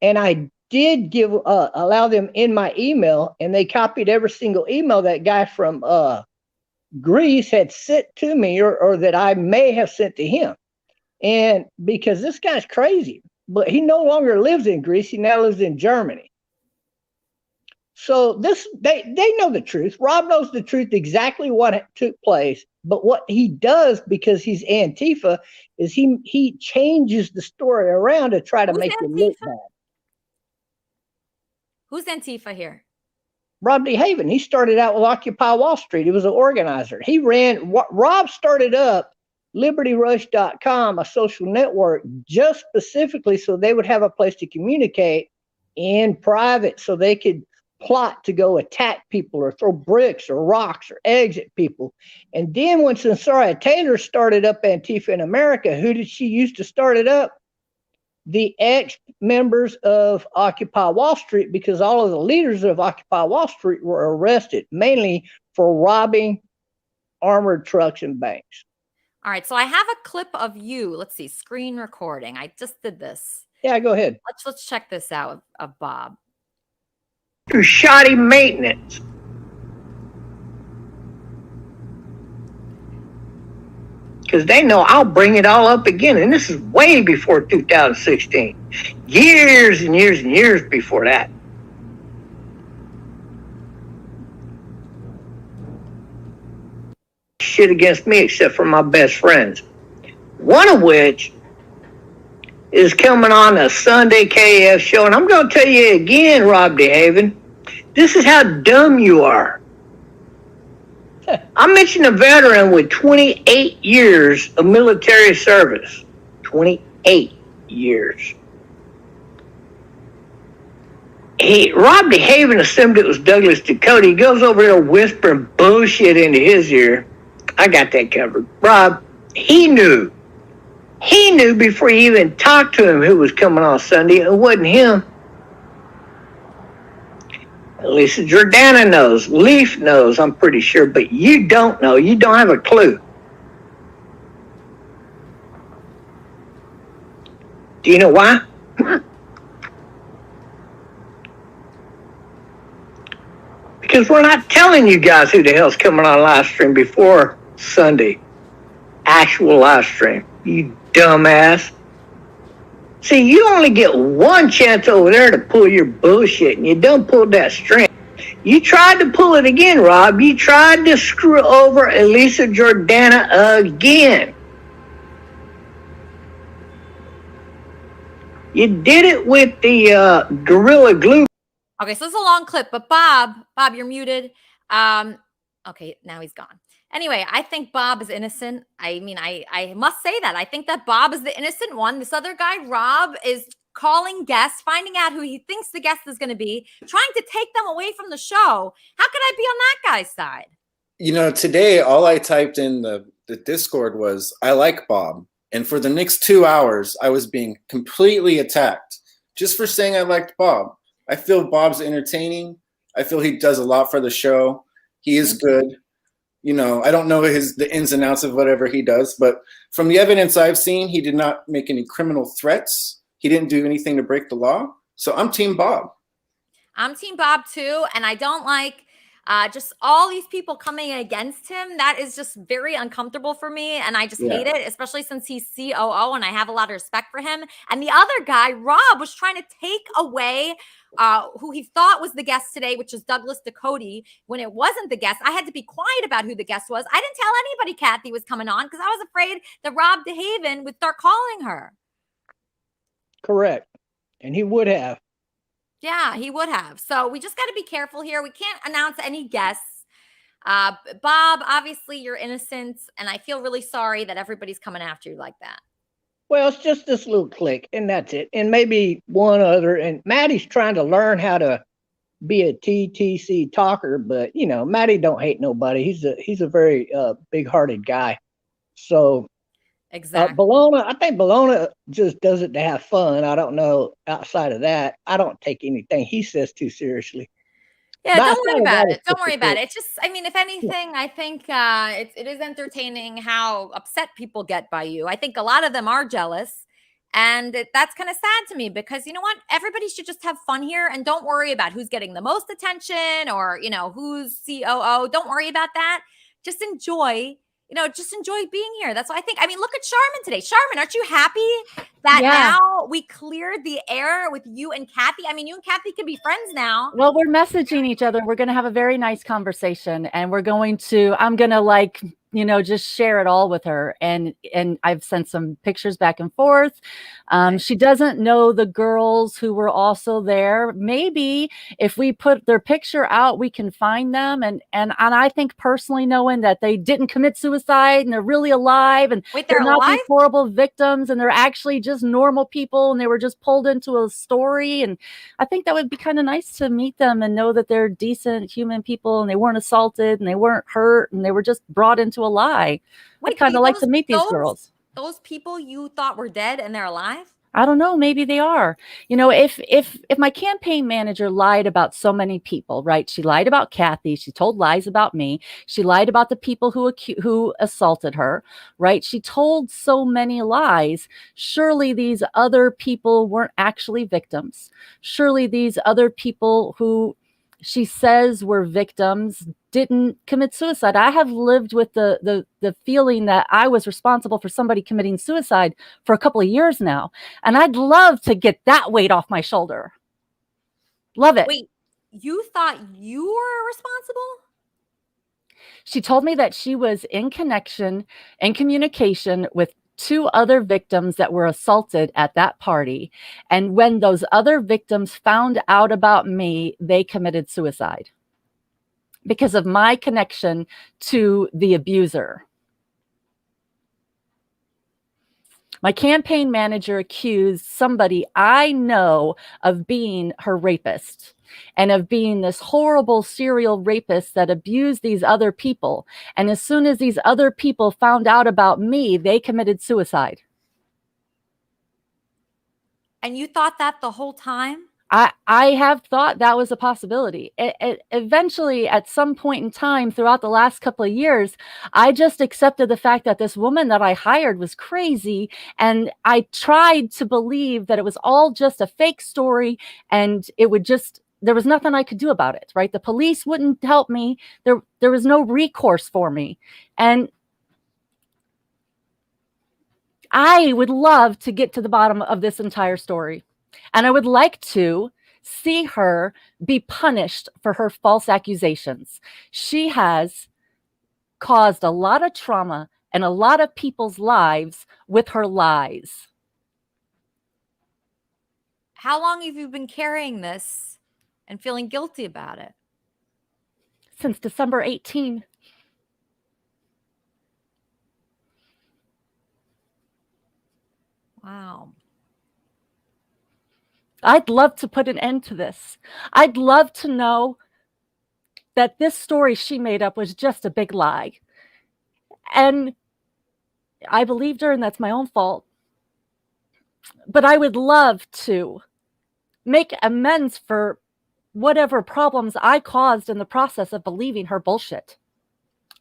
and I did allow them in my email, and they copied every single email that guy from Greece had sent to me or that I may have sent to him. And because this guy's crazy. but he no longer lives in Greece. He now lives in Germany. So they know the truth. Rob knows the truth, exactly what took place. But what he does, because he's Antifa, is he changes the story around to try to make it look bad. Who's Antifa here? Rob DeHaven. He started out with Occupy Wall Street. He was an organizer. Rob started up LibertyRush.com, a social network, just specifically so they would have a place to communicate in private, so they could plot to go attack people or throw bricks or rocks or eggs at people. And then when Censura Taylor started up Antifa in America, who did she use to start it up? The ex-members of Occupy Wall Street, because all of the leaders of Occupy Wall Street were arrested, mainly for robbing armored trucks and banks. All right, so I have a clip of you. Let's see, screen recording. I just did this. Yeah, go ahead. Let's check this out of Bob. Through shoddy maintenance. Because they know I'll bring it all up again. And this is way before 2016. Years and years and years before that. Shit against me except for my best friends. One of which is coming on a Sunday KF show. And I'm going to tell you again, Rob DeHaven, this is how dumb you are. I mentioned a veteran with 28 years of military service. 28 years. Rob DeHaven assumed it was Douglas Dakota. He goes over there whispering bullshit into his ear. I got that covered. Rob, he knew. He knew before he even talked to him who was coming on Sunday. It wasn't him. Lisa Jordana knows. Leaf knows, I'm pretty sure. But you don't know. You don't have a clue. Do you know why? Because we're not telling you guys who the hell's coming on live stream before Sunday. Actual live stream. You dumbass. See, you only get one chance over there to pull your bullshit, and you don't pull that string. You tried to pull it again, Rob. You tried to screw over Elisa Jordana again. You did it with the Gorilla Glue. Okay, so this is a long clip, but Bob, you're muted. Okay, now he's gone. Anyway, I think Bob is innocent. I mean, I must say that. I think that Bob is the innocent one. This other guy, Rob, is calling guests, finding out who he thinks the guest is going to be, trying to take them away from the show. How could I be on that guy's side? You know, today, all I typed in the Discord was, I like Bob. And for the next 2 hours, I was being completely attacked just for saying I liked Bob. I feel Bob's entertaining. I feel he does a lot for the show. He is good. You know, I don't know the ins and outs of whatever he does, but from the evidence I've seen, he did not make any criminal threats. He didn't do anything to break the law. So I'm Team Bob. I'm Team Bob too, and I don't like just all these people coming against him. That is just very uncomfortable for me, and I just hate it, especially since he's COO, and I have a lot of respect for him. And the other guy, Rob, was trying to take away who he thought was the guest today, which is Douglas Dakota, when it wasn't the guest. I had to be quiet about who the guest was. I didn't tell anybody Cathy was coming on because I was afraid that Rob DeHaven would start calling her. Correct. And he would have. Yeah, he would have. So we just got to be careful here. We can't announce any guests. Bob, obviously you're innocent, and I feel really sorry that everybody's coming after you like that. Well, it's just this little clique, and that's it. And maybe one other. And Maddie's trying to learn how to be a TTC talker, but you know, Maddie don't hate nobody. He's a very big-hearted guy. So exactly. Bologna, I think Bologna just does it to have fun. I don't know outside of that. I don't take anything he says too seriously. Yeah, don't worry about it. Don't worry about it. It's just, I mean, if anything, I think it is entertaining how upset people get by you. I think a lot of them are jealous. And that's kind of sad to me because, you know what? Everybody should just have fun here and don't worry about who's getting the most attention or, you know, who's COO. Don't worry about that. Just enjoy, just enjoy being here. That's what I think. I mean, look at Charmin today. Charmin, aren't you happy that Yeah. now we cleared the air with you and Cathy. I mean, you and Cathy can be friends now. Well, we're messaging each other. We're going to have a very nice conversation, and I'm going to like, just share it all with her. And I've sent some pictures back and forth. She doesn't know the girls who were also there. Maybe if we put their picture out, we can find them. And I think personally, knowing that they didn't commit suicide and they're really alive, and Wait, they're they're not alive? these horrible victims, and they're actually just normal people, and they were just pulled into a story. And I think that would be kind of nice to meet them and know that they're decent human people, and they weren't assaulted, and they weren't hurt, and they were just brought into a lie. I kind of like to meet these girls. Those people you thought were dead and they're alive? I don't know. Maybe they are. If my campaign manager lied about so many people, right? She lied about Cathy. She told lies about me. She lied about the people who assaulted her, right? She told so many lies. Surely these other people weren't actually victims. Surely these other people who she says were victims didn't commit suicide. I have lived with the feeling that I was responsible for somebody committing suicide for a couple of years now. And I'd love to get that weight off my shoulder. Love it. Wait, you thought you were responsible? She told me that she was in connection and communication with 2 other victims that were assaulted at that party. And when those other victims found out about me, they committed suicide because of my connection to the abuser. My campaign manager accused somebody I know of being her rapist and of being this horrible serial rapist that abused these other people. And as soon as these other people found out about me, they committed suicide. And you thought that the whole time? I have thought that was a possibility. Eventually, at some point in time throughout the last couple of years, I just accepted the fact that this woman that I hired was crazy. And I tried to believe that it was all just a fake story, and there was nothing I could do about it, right? The police wouldn't help me. There was no recourse for me. And I would love to get to the bottom of this entire story. And I would like to see her be punished for her false accusations. She has caused a lot of trauma and a lot of people's lives with her lies. How long have you been carrying this and feeling guilty about it? Since December 18. Wow. I'd love to put an end to this. I'd love to know that this story she made up was just a big lie. And I believed her, and that's my own fault. But I would love to make amends for whatever problems I caused in the process of believing her bullshit.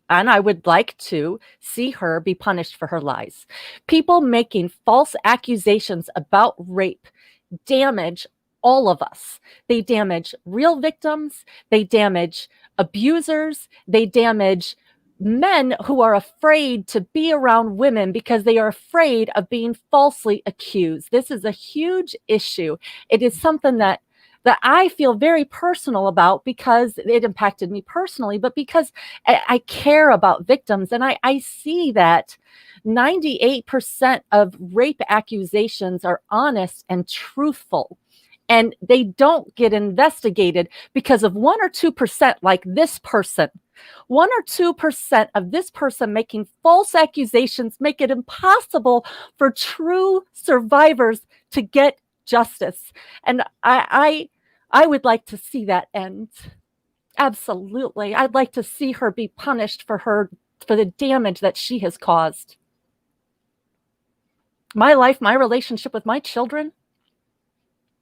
And I would like to see her be punished for her lies. People making false accusations about rape damage all of us. They damage real victims. They damage abusers. They damage men who are afraid to be around women because they are afraid of being falsely accused. This is a huge issue. It is something that I feel very personal about because it impacted me personally, but because I care about victims. And I see that 98% of rape accusations are honest and truthful. And they don't get investigated because of 1 or 2% like this person. 1 or 2% of this person making false accusations make it impossible for true survivors to get justice. And I would like to see that end. Absolutely. I'd like to see her be punished for the damage that she has caused. My life, my relationship with my children.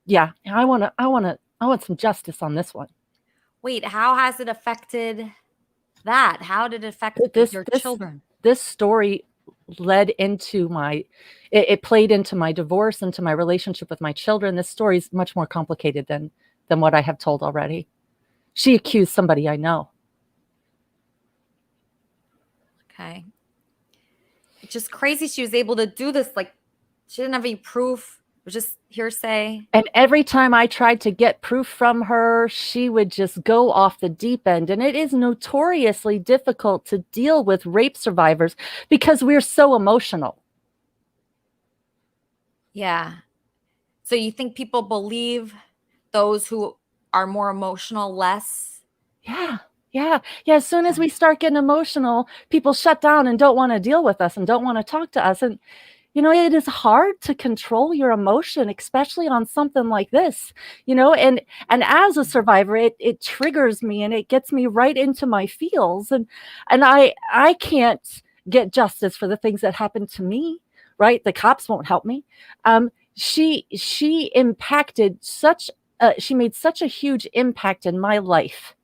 Yeah, I want some justice on this one. Wait, how has it affected that? How did it affect your children? This story led into it played into my divorce, into my relationship with my children. This story is much more complicated than what I have told already. She accused somebody I know. Okay. It's just crazy she was able to do this. Like, She didn't have any proof. It was just hearsay. And every time I tried to get proof from her, she would just go off the deep end. And it is notoriously difficult to deal with rape survivors because we're so emotional. Yeah. So you think people believe those who are more emotional less? Yeah. As soon as we start getting emotional, people shut down and don't want to deal with us and don't want to talk to us. And it is hard to control your emotion, especially on something like this, and as a survivor, it triggers me and it gets me right into my feels. And I can't get justice for the things that happened to me, right? The cops won't help me. She impacted she made such a huge impact in my life.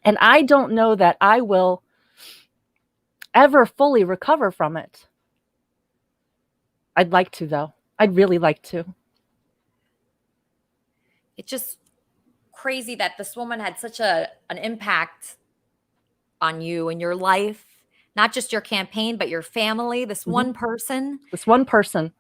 And I don't know that I will ever fully recover from it. I'd like to, though. I'd really like to. It's just crazy that this woman had such an impact on you and your life, not just your campaign, but your family, this one person. This one person.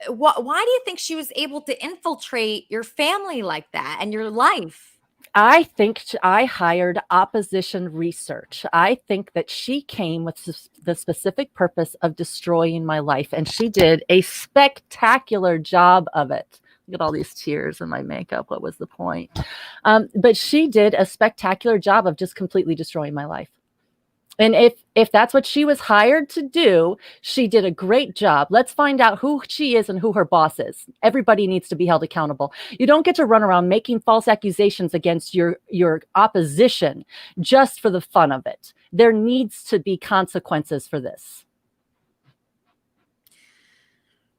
Why do you think she was able to infiltrate your family like that and your life? I think I hired opposition research. I think that she came with the specific purpose of destroying my life, and she did a spectacular job of it. Look at all these tears in my makeup. What was the point? But she did a spectacular job of just completely destroying my life. And if that's what she was hired to do, she did a great job. Let's find out who she is and who her boss is. Everybody needs to be held accountable. You don't get to run around making false accusations against your opposition just for the fun of it. There needs to be consequences for this.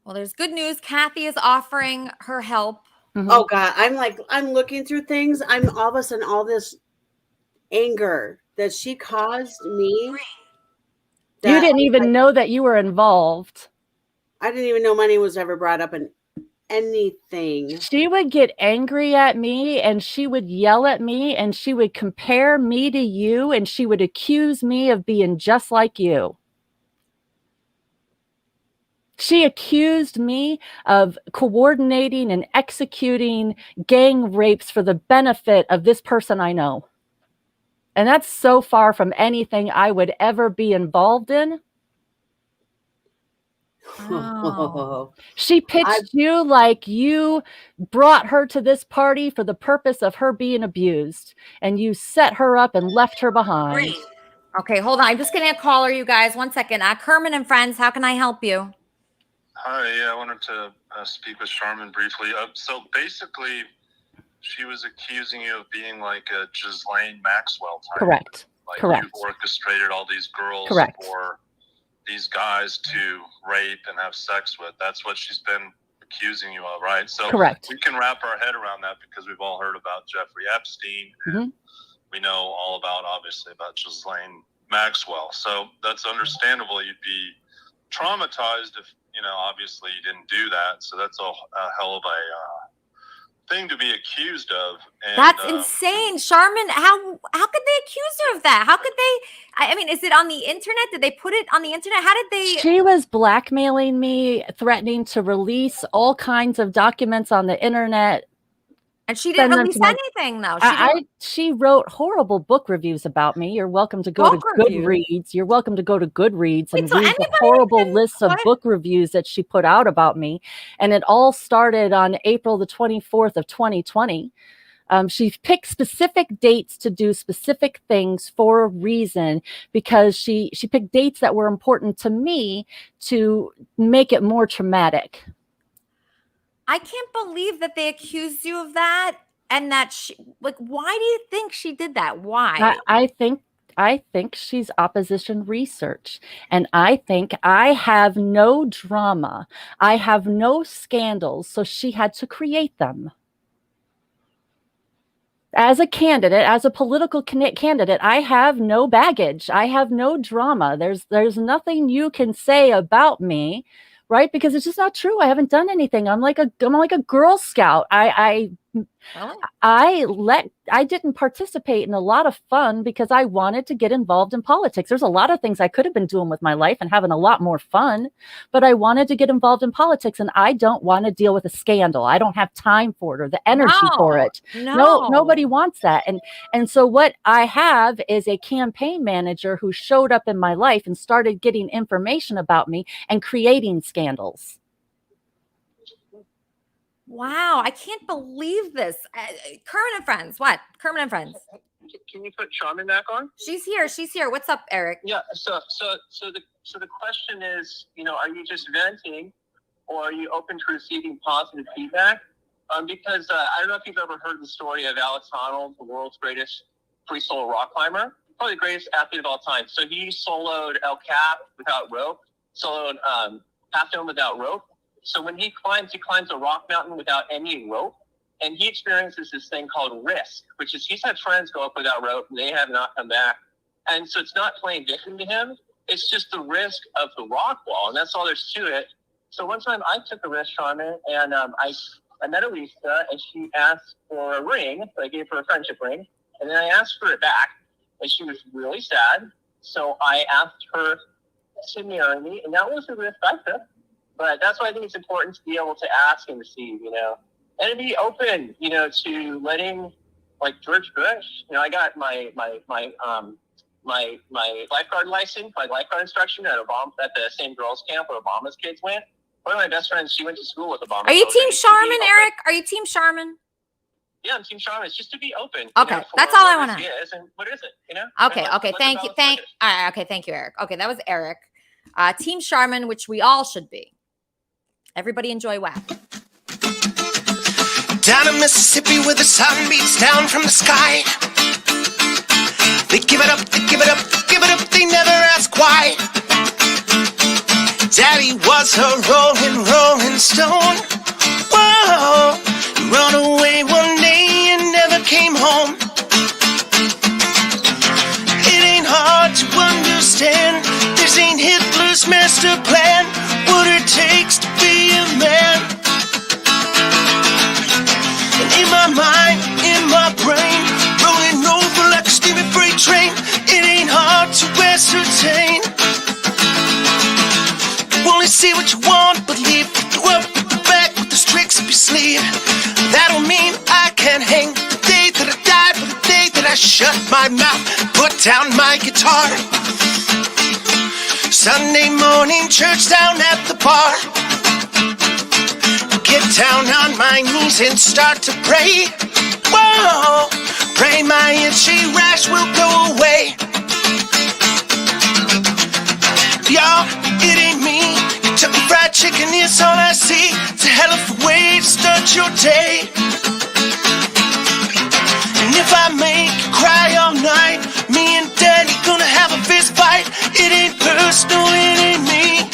Well, there's good news. Cathy is offering her help. Oh God, I'm looking through things. I'm all of a sudden all this anger that she caused me. You didn't even know that you were involved. I didn't even know my name was ever brought up in anything. She would get angry at me and she would yell at me and she would compare me to you and she would accuse me of being just like you. She accused me of coordinating and executing gang rapes for the benefit of this person I know. And that's so far from anything I would ever be involved in. Oh. She pitched you like you brought her to this party for the purpose of her being abused. And you set her up and left her behind. Okay, hold on. I'm just getting a caller, you guys. 1 second. Kermit and Friends, how can I help you? Hi, yeah, I wanted to speak with Charmin briefly. So basically, she was accusing you of being like a Ghislaine Maxwell type. Correct. Like Correct. you've orchestrated all these girls Correct. or these guys to rape and have sex with. That's what she's been accusing you of, right? So Correct. we can wrap our head around that because we've all heard about Jeffrey Epstein. And we know all about, obviously, about Ghislaine Maxwell. So that's understandable. You'd be traumatized if, obviously you didn't do that. So that's a hell of a thing to be accused of. And, that's insane. Charmin, how could they accuse her of that? How could they? I mean, is it on the internet? Did they put it on the internet? How did they? She was blackmailing me, threatening to release all kinds of documents on the internet. And she didn't release anything, though. She wrote horrible book reviews about me. You're welcome to go to Goodreads. You're welcome to go to Goodreads and read the horrible lists of book reviews that she put out about me. And it all started on April the 24th of 2020. She picked specific dates to do specific things for a reason, because she picked dates that were important to me to make it more traumatic. I can't believe that they accused you of that, and that why do you think she did that? Why? I think she's opposition research, and I think I have no drama. I have no scandals, so she had to create them. As a candidate, as a political candidate, I have no baggage. I have no drama. There's nothing you can say about me, right? Because it's just not true. I haven't done anything. I'm like a Girl Scout. I I didn't participate in a lot of fun because I wanted to get involved in politics. There's a lot of things I could have been doing with my life and having a lot more fun, but I wanted to get involved in politics, and I don't want to deal with a scandal. I don't have time for it or the energy for it. No, nobody wants that. And so what I have is a campaign manager who showed up in my life and started getting information about me and creating scandals. Wow, I can't believe this. Kermit and Friends, what? Kermit and Friends. Can you put Charmin back on? She's here. She's here. What's up, Eric? Yeah. So the question is, are you just venting, or are you open to receiving positive feedback? Because I don't know if you've ever heard the story of Alex Honnold, the world's greatest free solo rock climber, probably the greatest athlete of all time. So he soloed El Cap without rope, soloed Half Dome without rope. So when he climbs a rock mountain without any rope, and he experiences this thing called risk, which is he's had friends go up without rope and they have not come back. And so it's not playing victim to him. It's just the risk of the rock wall, and that's all there's to it. So one time I took a risk, Charmin, and I met Elisa, and she asked for a ring. So I gave her a friendship ring, and then I asked for it back, and she was really sad. So I asked her to marry me, and that was the risk I took. But that's why I think it's important to be able to ask and receive, and to be open, to letting, like George Bush. I got my lifeguard license, my lifeguard instruction at the same girls' camp where Obama's kids went. One of my best friends, she went to school with Obama. Are you Team Charmin, Eric? Are you Team Charmin? Yeah, I'm Team Charmin. It's just to be open. Okay, that's all I want to. Is and what is it? Okay. Thank you. All right. Okay. Thank you, Eric. Okay, that was Eric. Team Charmin, which we all should be. Everybody enjoy WAP. Down in Mississippi where the sun beats down from the sky, they give it up, they give it up, give it up, they never ask why. Daddy was a rolling stone. Whoa, run away one day and never came home. It ain't hard to understand, this ain't Hitler's master plan, what it takes to be a man. And in my mind, in my brain, rolling over like a steaming freight train, it ain't hard to ascertain. You only see what you want to believe, you up with the back with the tricks up your sleeve. That don't mean I can't hang the day that I died, for the day that I shut my mouth, put down my guitar. Sunday morning, church down at the bar. Get down on my knees and start to pray. Whoa, pray my itchy rash will go away. Y'all, it ain't me. Kentucky Fried Chicken is all I see. It's a hell of a way to start your day. And if I make you cry all night, me and Daddy gonna have a fist fight. It ain't personal, it ain't me.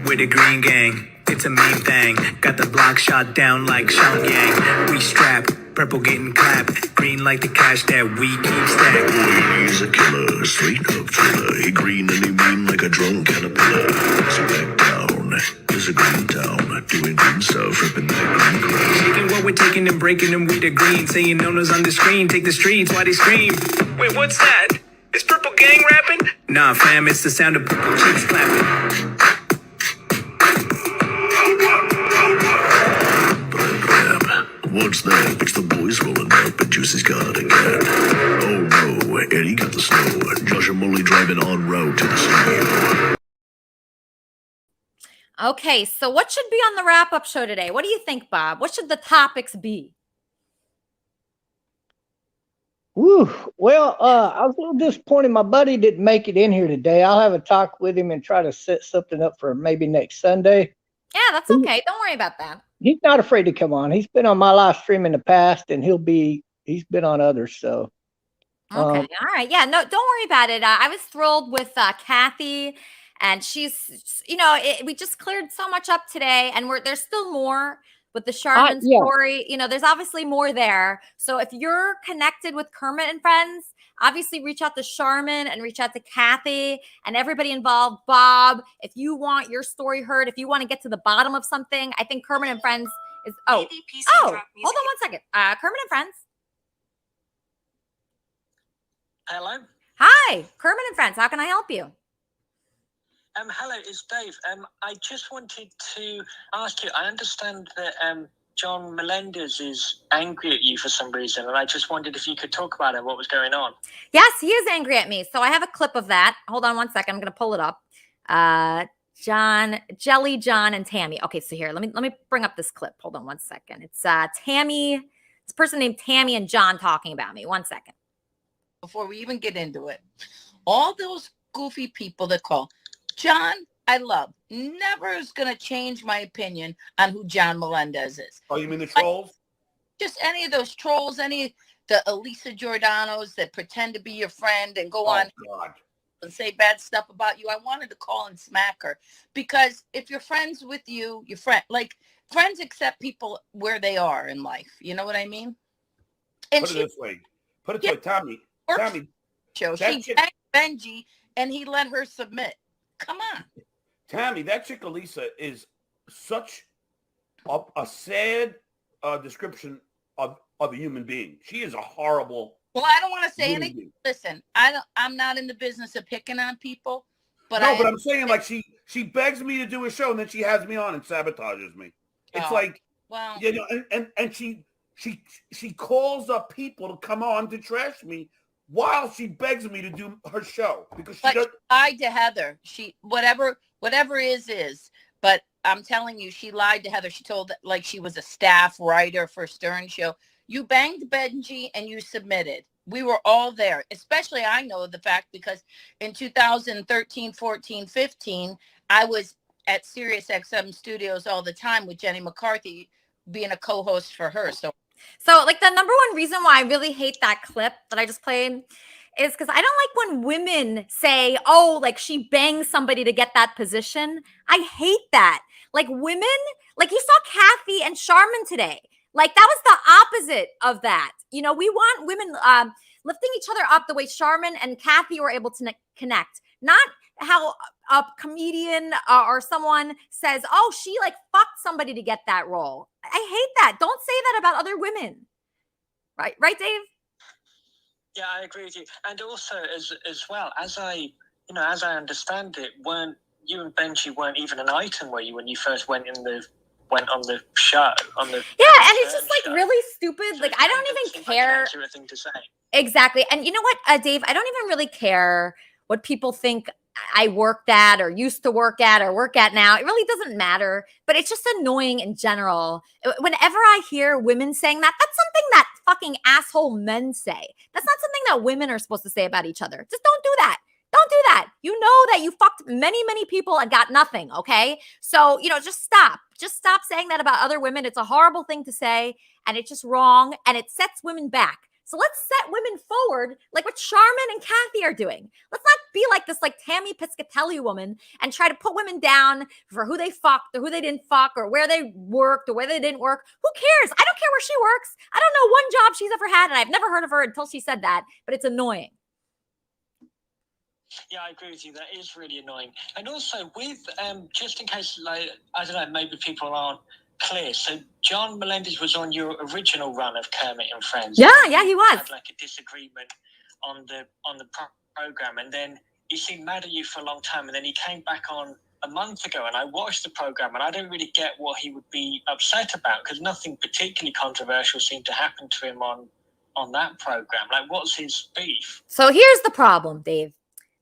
With the green gang, it's a mean thing. Got the block shot down like Yang. We strap, purple getting clapped. Green like the cash that we keep stacked. Boy, he's a killer, straight up thriller. He green and he mean like a drunk caterpillar. So back down, there's a green town. Doing green stuff, ripping that green grass. Taking what we're taking and breaking them with the green. Saying no nos on the screen, take the streets, why they scream. Wait, what's that? Is Purple Gang rapping? Nah, fam, it's the sound of purple cheeks clapping. What's that? It's the boys rolling up, and Juicy's got it again. Oh no, Eddie got the snow. Josh and Molly driving en route to the studio. Okay, so what should be on the wrap-up show today? What do you think, Bob? What should the topics be? Woo. Well, I was a little disappointed my buddy didn't make it in here today. I'll have a talk with him and try to set something up for maybe next Sunday. Yeah, that's okay. Don't worry about that. He's not afraid to come on. He's been on my live stream in the past, and he's been on others. So, okay, all right, yeah, no, don't worry about it. I was thrilled with Cathy, and she's, we just cleared so much up today, and there's still more. with the Charmin Yeah. story. You know, there's obviously more there. So if you're connected with Kermit and Friends, obviously reach out to Charmin and reach out to Cathy and everybody involved. Bob, if you want your story heard, if you want to get to the bottom of something, I think Kermit and Friends is, hold on one second. Kermit and Friends. Hello. Hi, Kermit and Friends. How can I help you? Hello, it's Dave. I just wanted to ask you, I understand that John Melendez is angry at you for some reason, and I just wondered if you could talk about it, what was going on. Yes, he is angry at me. So I have a clip of that. Hold on one second. I'm going to pull it up. Jelly John and Tammy. Okay, so here, let me bring up this clip. Hold on one second. It's Tammy. It's a person named Tammy and John talking about me. One second. Before we even get into it, all those goofy people that call John, I love, never is going to change my opinion on who John Melendez is. Oh, you mean the trolls? Just any of those trolls, the Elisa Giordano's that pretend to be your friend and go on and say bad stuff about you. I wanted to call and smack her because if you're friends with you, your friend, like friends accept people where they are in life. You know what I mean? And Put it this way, Tommy. Show. She banged Benji and he let her submit. Come on. Tammy, that chick Elisa is such a sad description of a human being. She is a horrible. Well, I don't want to say anything. Being. Listen, I'm not in the business of picking on people, but but I'm saying like she begs me to do a show and then she has me on and sabotages me. It's like, well, you know, and she calls up people to come on to trash me while she begs me to do her show because she lied to Heather. She whatever is. But I'm telling you, she lied to Heather. She told that like she was a staff writer for Stern Show. You banged Benji and you submitted. We were all there. Especially I know the fact because in 2013, 14, 15, I was at Sirius XM Studios all the time with Jenny McCarthy being a co-host for her. So like the number one reason why I really hate that clip that I just played is because I don't like when women say, oh, like she banged somebody to get that position. I hate that. Like women, like you saw Cathy and Charmin today. Like that was the opposite of that. You know, we want women lifting each other up the way Charmin and Cathy were able to connect. Not how a comedian or someone says, oh, she like fucked somebody to get that role. I hate that. Don't say that about other women. Right, Dave? Yeah, I agree with you. And also as well, as I understand it, weren't you and Benji weren't even an item, were you, when you first went on the show? And it's just like really stupid. So like I don't even care. Like an accurate thing to say. Exactly. And you know what, Dave, I don't even really care what people think I worked at or used to work at or work at now. It really doesn't matter, but it's just annoying in general. Whenever I hear women saying that, that's something that fucking asshole men say. That's not something that women are supposed to say about each other. Just don't do that. Don't do that. You know that you fucked many, many people and got nothing, okay? So, just stop. Just stop saying that about other women. It's a horrible thing to say, and it's just wrong, and it sets women back. So let's set women forward like what Charmin and Cathy are doing. Let's not be like this like Tammy Piscatelli woman and try to put women down for who they fucked or who they didn't fuck or where they worked or where they didn't work. Who cares? I don't care where she works. I don't know one job she's ever had, and I've never heard of her until she said that, but it's annoying. Yeah, I agree with you. That is really annoying. And also with, just in case, like, I don't know, maybe people aren't clear. So John Melendez was on your original run of Kermit and Friends. Yeah, he was. Had like a disagreement on the program, and then he seemed mad at you for a long time, and then he came back on a month ago, and I watched the program, and I don't really get what he would be upset about because nothing particularly controversial seemed to happen to him on that program. Like, what's his beef? So here's the problem, Dave.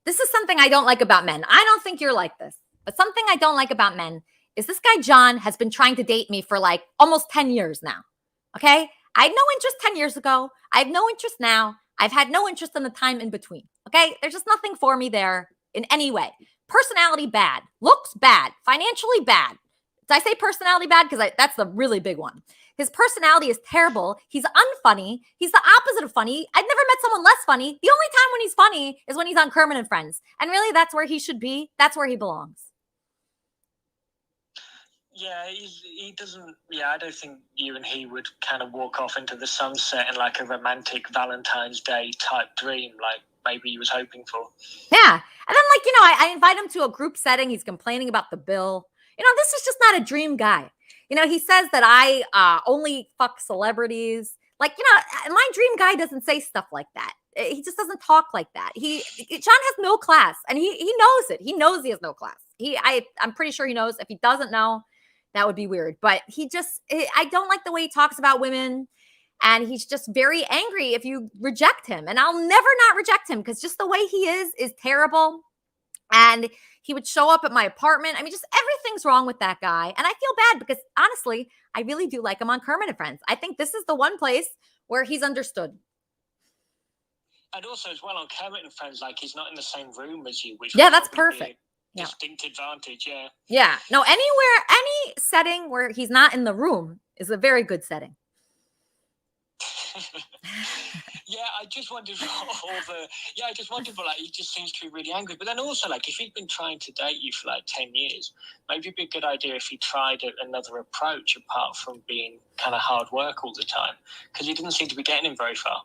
This is something I don't like about men. I don't think you're like this, but something I don't like about men is this guy John has been trying to date me for like almost 10 years now, okay? I had no interest 10 years ago. I have no interest now. I've had no interest in the time in between, okay? There's just nothing for me there in any way. Personality bad, looks bad, financially bad. Did I say personality bad? Because that's the really big one. His personality is terrible. He's unfunny. He's the opposite of funny. I've never met someone less funny. The only time when he's funny is when he's on Kermit and Friends. And really, that's where he should be. That's where he belongs. Yeah, he doesn't. Yeah, I don't think you and he would kind of walk off into the sunset in like a romantic Valentine's Day type dream, like maybe he was hoping for. Yeah. And then, like, I invite him to a group setting. He's complaining about the bill. This is just not a dream guy. He says that I only fuck celebrities. Like, my dream guy doesn't say stuff like that. He just doesn't talk like that. John has no class, and he knows it. He knows he has no class. I'm pretty sure he knows. If he doesn't know, that would be weird. But I don't like the way he talks about women. And he's just very angry if you reject him. And I'll never not reject him because just the way he is terrible. And he would show up at my apartment. I mean, just everything's wrong with that guy. And I feel bad because honestly, I really do like him on Kermit and Friends. I think this is the one place where he's understood. And also as well on Kermit and Friends, like he's not in the same room as you. Which That's perfect. Distinct advantage, yeah. Yeah. No, any setting where he's not in the room is a very good setting. Yeah, I just wondered like he just seems to be really angry. But then also, like, if he'd been trying to date you for like 10 years, maybe it'd be a good idea if he tried another approach apart from being kind of hard work all the time, because he didn't seem to be getting him very far.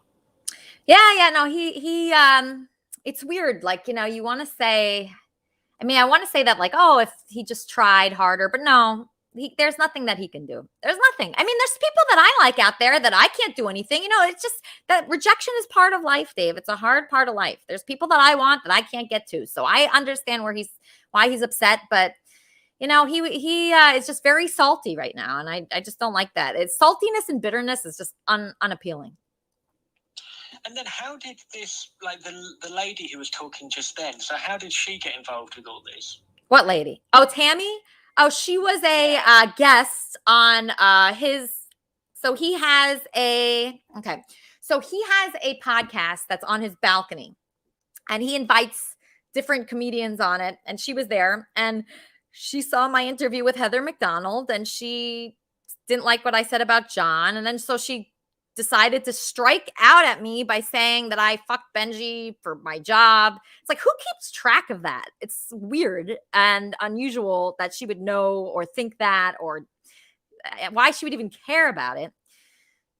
Yeah, no, he it's weird. Like, you want to say, I want to say that, like, oh, if he just tried harder, but no. There's nothing that he can do. There's nothing. There's people that I like out there that I can't do anything. It's just that rejection is part of life, Dave. It's a hard part of life. There's people that I want that I can't get to. So I understand why he's upset, but he is just very salty right now, and I just don't like that. It's saltiness and bitterness is just unappealing. And then how did this, like the lady who was talking just then, so how did she get involved with all this? What lady? Oh, Tammy? Oh, she was a guest on his. So he has a podcast that's on his balcony, and he invites different comedians on it. And she was there, and she saw my interview with Heather McDonald, and she didn't like what I said about John, and then so she decided to strike out at me by saying that I fucked Benji for my job. It's like, who keeps track of that? It's weird and unusual that she would know or think that, or why she would even care about it.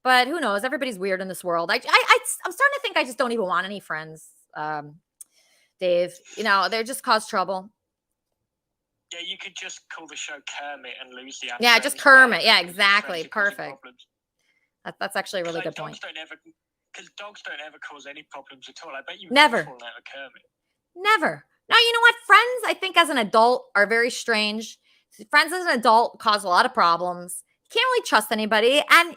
But who knows? Everybody's weird in this world. I'm starting to think I just don't even want any friends, Dave. They just cause trouble. Yeah, you could just call the show Kermit and lose the. Yeah, just Kermit. Yeah, exactly. Perfect. That's actually a really good point. Because dogs don't ever cause any problems at all. I bet you never fallen out of Kermit. Never. Now, you know what? Friends, I think as an adult are very strange. Friends as an adult cause a lot of problems. You can't really trust anybody. And,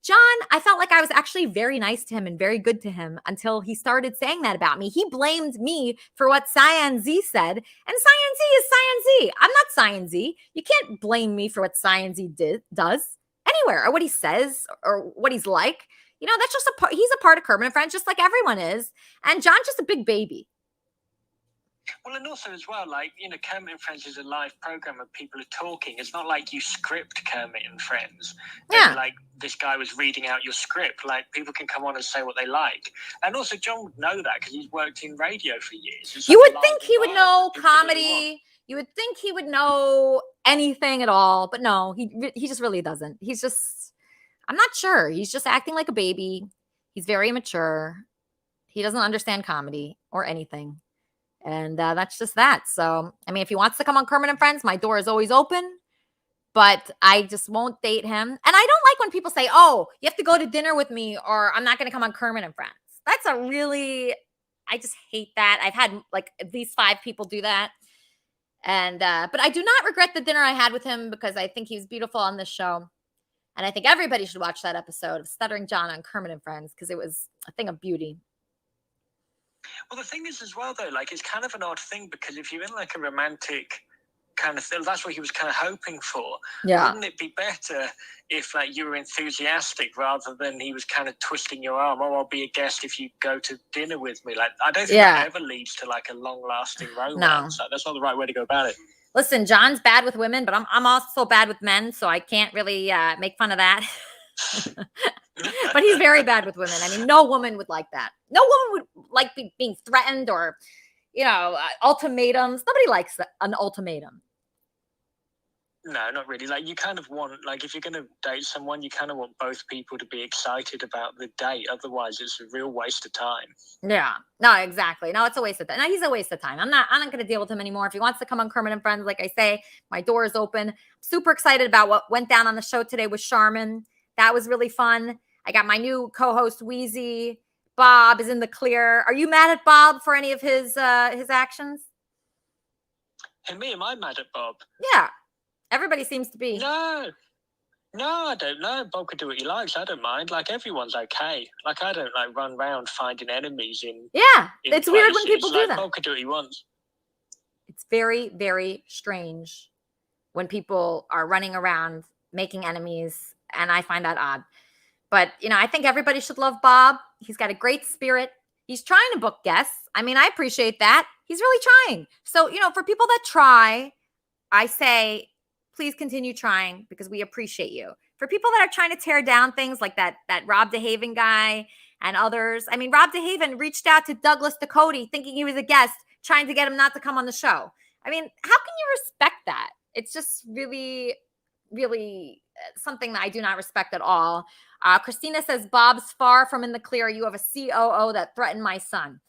John, I felt like I was actually very nice to him and very good to him until he started saying that about me. He blamed me for what Cyan Z said. And Cyan Z is Cyan Z. I'm not Cyan Z. You can't blame me for what Cyan Z does anywhere, or what he says, or what he's like. That's just he's a part of Kermit and Friends, just like everyone is. And John's just a big baby. Well, and also as well, like, Kermit and Friends is a live program and people are talking. It's not like you script Kermit and Friends. Yeah. Like, this guy was reading out your script. Like, people can come on and say what they like. And also, John would know that because he's worked in radio for years. You would think he would know comedy. You would think he would know anything at all. But no, he just really doesn't. He's just, I'm not sure. He's just acting like a baby. He's very immature. He doesn't understand comedy or anything. And that's just that. So, if he wants to come on Kermit and Friends, my door is always open. But I just won't date him. And I don't like when people say, oh, you have to go to dinner with me or I'm not going to come on Kermit and Friends. That's I just hate that. I've had like at least 5 people do that. And but I do not regret the dinner I had with him because I think he was beautiful on this show. And I think everybody should watch that episode of Stuttering John on Kermit and Friends because it was a thing of beauty. Well, the thing is as well, though, like, it's kind of an odd thing because if you're in like a romantic kind of thing, that's what he was kind of hoping for. Yeah. Wouldn't it be better if like you were enthusiastic rather than he was kind of twisting your arm? Oh, I'll be a guest if you go to dinner with me. Like, I don't think that ever leads to like a long-lasting romance. No. Like, that's not the right way to go about it. Listen, John's bad with women, but I'm also bad with men, so I can't really make fun of that. But he's very bad with women. No woman would like that. No woman would like being threatened or, ultimatums. Nobody likes an ultimatum. No, not really. Like, you kind of want, like, if you're going to date someone, you kind of want both people to be excited about the date. Otherwise, it's a real waste of time. Yeah, no, exactly. No, it's a waste of time. No, he's a waste of time. I'm not going to deal with him anymore. If he wants to come on Kermit and Friends, like I say, my door is open. Super excited about what went down on the show today with Charmin. That was really fun. I got my new co-host, Wheezy. Bob is in the clear. Are you mad at Bob for any of his actions? And me, am I mad at Bob? Yeah. Everybody seems to be. No, I don't know. Bob can do what he likes. I don't mind. Like, everyone's okay. Like, I don't like run around finding enemies in. Yeah, in it's weird when places. people do Like, that. Bob can do what he wants. It's very, very strange when people are running around making enemies, and I find that odd. But, you know, I think everybody should love Bob. He's got a great spirit. He's trying to book guests. I mean, I appreciate that. He's really trying. So, you know, for people that try, I say, please continue trying because we appreciate you. For people that are trying to tear down things like that Rob DeHaven guy and others. I mean, Rob DeHaven reached out to Douglas Ducote thinking he was a guest, trying to get him not to come on the show. I mean, how can you respect that? It's just really, really something that I do not respect at all. Christina says, Bob's far from in the clear. You have a COO that threatened my son.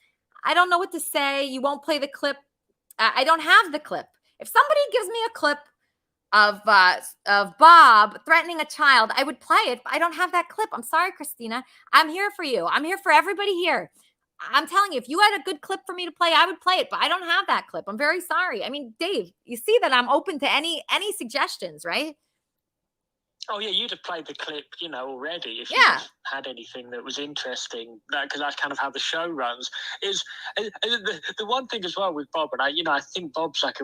I don't know what to say. You won't play the clip. I don't have the clip. If somebody gives me a clip of Bob threatening a child, I would play it, but I don't have that clip. I'm sorry, Christina. I'm here for you. I'm here for everybody here. I'm telling you, if you had a good clip for me to play, I would play it, but I don't have that clip. I'm very sorry. I mean, Dave, you see that I'm open to any suggestions, right? Oh, yeah, you'd have played the clip, you know, already if you had anything that was interesting, because that's kind of how the show runs. The one thing as well with Bob, and I think Bob's like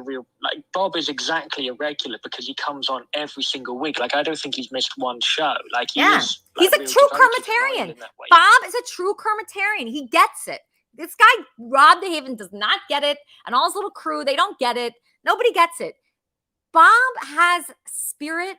Bob is exactly a regular because he comes on every single week. Like, I don't think he's missed one show. Like, he's a true Kermitarian. Bob is a true Kermitarian. He gets it. This guy, Rob DeHaven, does not get it, and all his little crew, they don't get it. Nobody gets it. Bob has spirit.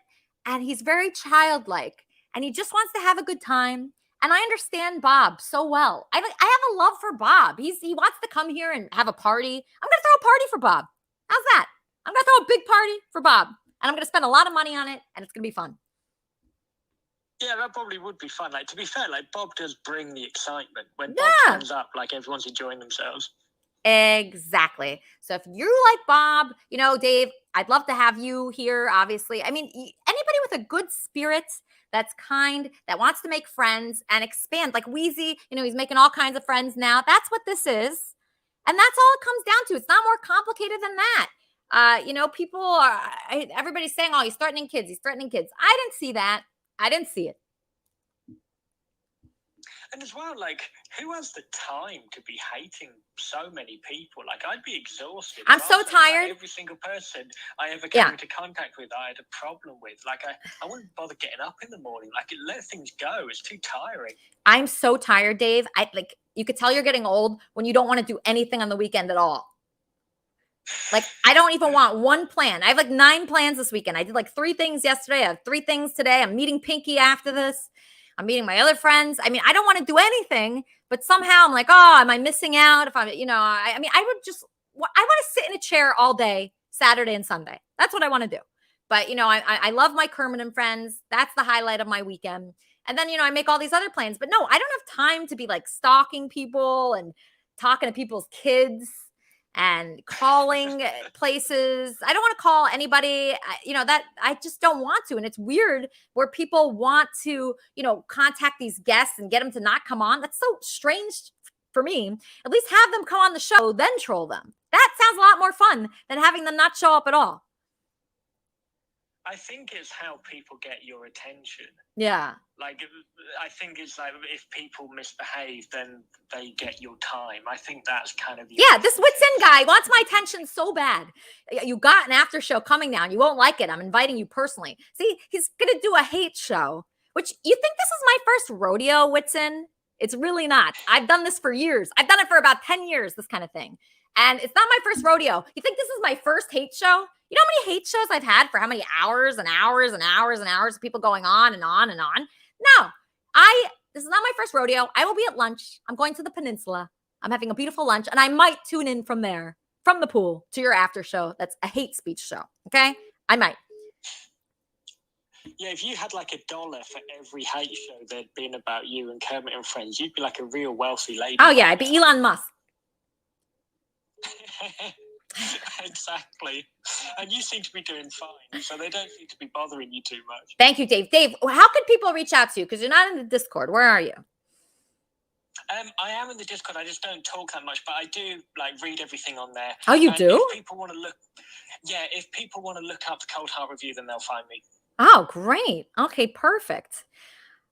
And he's very childlike, and he just wants to have a good time. And I understand Bob so well. I have a love for Bob. He wants to come here and have a party. I'm going to throw a party for Bob. How's that? I'm going to throw a big party for Bob, and I'm going to spend a lot of money on it, and it's going to be fun. Yeah, that probably would be fun. Like, to be fair, like, Bob does bring the excitement. When Bob turns up, like, everyone's enjoying themselves. Exactly. So if you like Bob, you know, Dave, I'd love to have you here, obviously. I mean, anybody with a good spirit, that's kind, that wants to make friends and expand, like Wheezy, you know, he's making all kinds of friends now. That's what this is. And that's all it comes down to. It's not more complicated than that. You know, people are, everybody's saying, oh, he's threatening kids. He's threatening kids. I didn't see that. I didn't see it. And as well, like, who has the time to be hating so many people? Like, I'd be exhausted. I'm so tired. Like, every single person I ever came into contact with, I had a problem with. Like, I wouldn't bother getting up in the morning. Like, let things go. It's too tiring. I'm so tired, Dave. You could tell you're getting old when you don't want to do anything on the weekend at all. Like, I don't even want one plan. I have like 9 plans this weekend. I did like 3 things yesterday. I have 3 things today. I'm meeting Pinky after this. I'm meeting my other friends. I mean, I don't want to do anything, but somehow I'm like, oh, am I missing out? If I'm, you know, I mean, I want to sit in a chair all day, Saturday and Sunday. That's what I want to do. But, you know, I love my Kermit and Friends. That's the highlight of my weekend. And then, you know, I make all these other plans, but no, I don't have time to be like stalking people and talking to people's kids and calling places. I don't want to call anybody, you know, that I just don't want to. And it's weird where people want to, you know, contact these guests and get them to not come on. That's so strange for me. At least have them come on the show, then troll them. That sounds a lot more fun than having them not show up at all. I think it's how people get your attention. Yeah. Like, I think it's like if people misbehave, then they get your time. I think that's kind of... this Wits In guy wants my attention so bad. You got an after show coming now, and you won't like it. I'm inviting you personally. See, he's going to do a hate show, which you think this is my first rodeo, Wits In? It's really not. I've done this for years. I've done it for about 10 years, this kind of thing. And it's not my first rodeo. You think this is my first hate show? You know how many hate shows I've had for how many hours and hours and hours and hours of people going on and on and on? No, this is not my first rodeo. I will be at lunch. I'm going to the peninsula. I'm having a beautiful lunch, and I might tune in from there, from the pool, to your after show. That's a hate speech show. Okay? I might. Yeah, if you had like $1 for every hate show there'd been about you and Kermit and Friends, you'd be like a real wealthy lady. Oh yeah, I'd be Elon Musk. Exactly. And you seem to be doing fine, so they don't seem to be bothering you too much. Thank you, Dave. Dave, how could people reach out to you? Because you're not in the Discord. Where are you? I am in the Discord. I just don't talk that much, but I do like read everything on there. Oh, you And do? If people want to look, if people want to look up the Cold Heart Review, then they'll find me. Oh, great. Okay, perfect.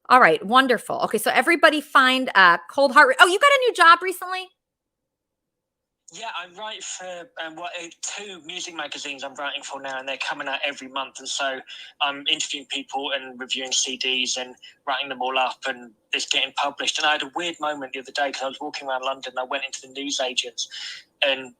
All right, wonderful. Okay, so everybody find Cold Heart. Oh, you got a new job recently? Yeah, I write for 2 music magazines I'm writing for now, and they're coming out every month. And so I'm interviewing people and reviewing CDs and writing them all up, and it's getting published. And I had a weird moment the other day because I was walking around London and I went into the newsagents, and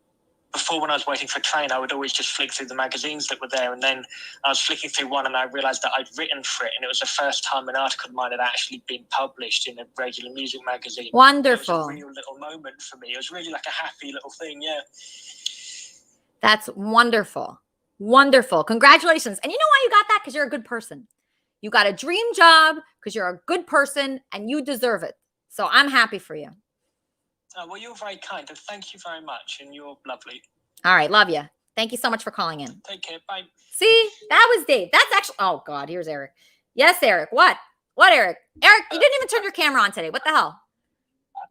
before, when I was waiting for a train, I would always just flick through the magazines that were there. And then I was flicking through one and I realized that I'd written for it. And it was the first time an article of mine had actually been published in a regular music magazine. Wonderful. It was a real little moment for me. It was really like a happy little thing, yeah. That's wonderful. Wonderful. Congratulations. And you know why you got that? Because you're a good person. You got a dream job because you're a good person and you deserve it. So I'm happy for you. Oh, well, you're very kind, and thank you very much, and you're lovely. All right. Love you. Thank you so much for calling in. Take care. Bye. See, that was Dave. That's actually, oh God, here's Eric. Yes, Eric. What, Eric? Eric, you didn't even turn your camera on today. What the hell?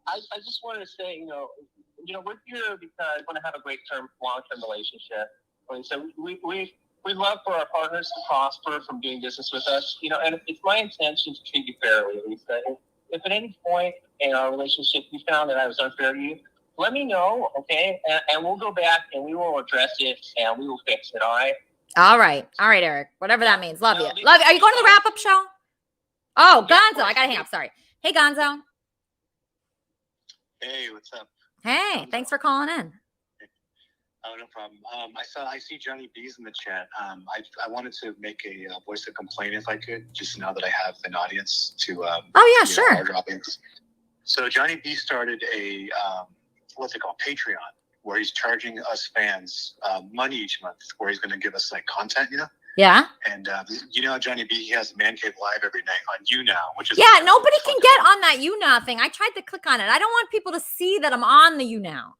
I just wanted to say, we're here because I want to have a great long-term relationship. And so we love for our partners to prosper from doing business with us, and it's my intention to treat you fairly, Lisa. If at any point in our relationship you found that I was unfair to you, let me know, okay? And we'll go back and we will address it and we will fix it, all right? All right, Eric. Whatever that means. Love you. Love you. Are you going to the wrap-up show? Oh, Gonzo. I got to hang up. Sorry. Hey, Gonzo. Hey, what's up? Hey, thanks for calling in. Oh, no problem. I see Johnny B's in the chat. I wanted to make a voice of complaint if I could, just now that I have an audience to. Oh yeah, sure. Our droppings. So Johnny B started a what's it called, Patreon, where he's charging us fans money each month, where he's going to give us like content, Yeah. And Johnny B, he has Man Cave Live every night on YouNow, which is nobody can get on that YouNow thing. I tried to click on it. I don't want people to see that I'm on the YouNow.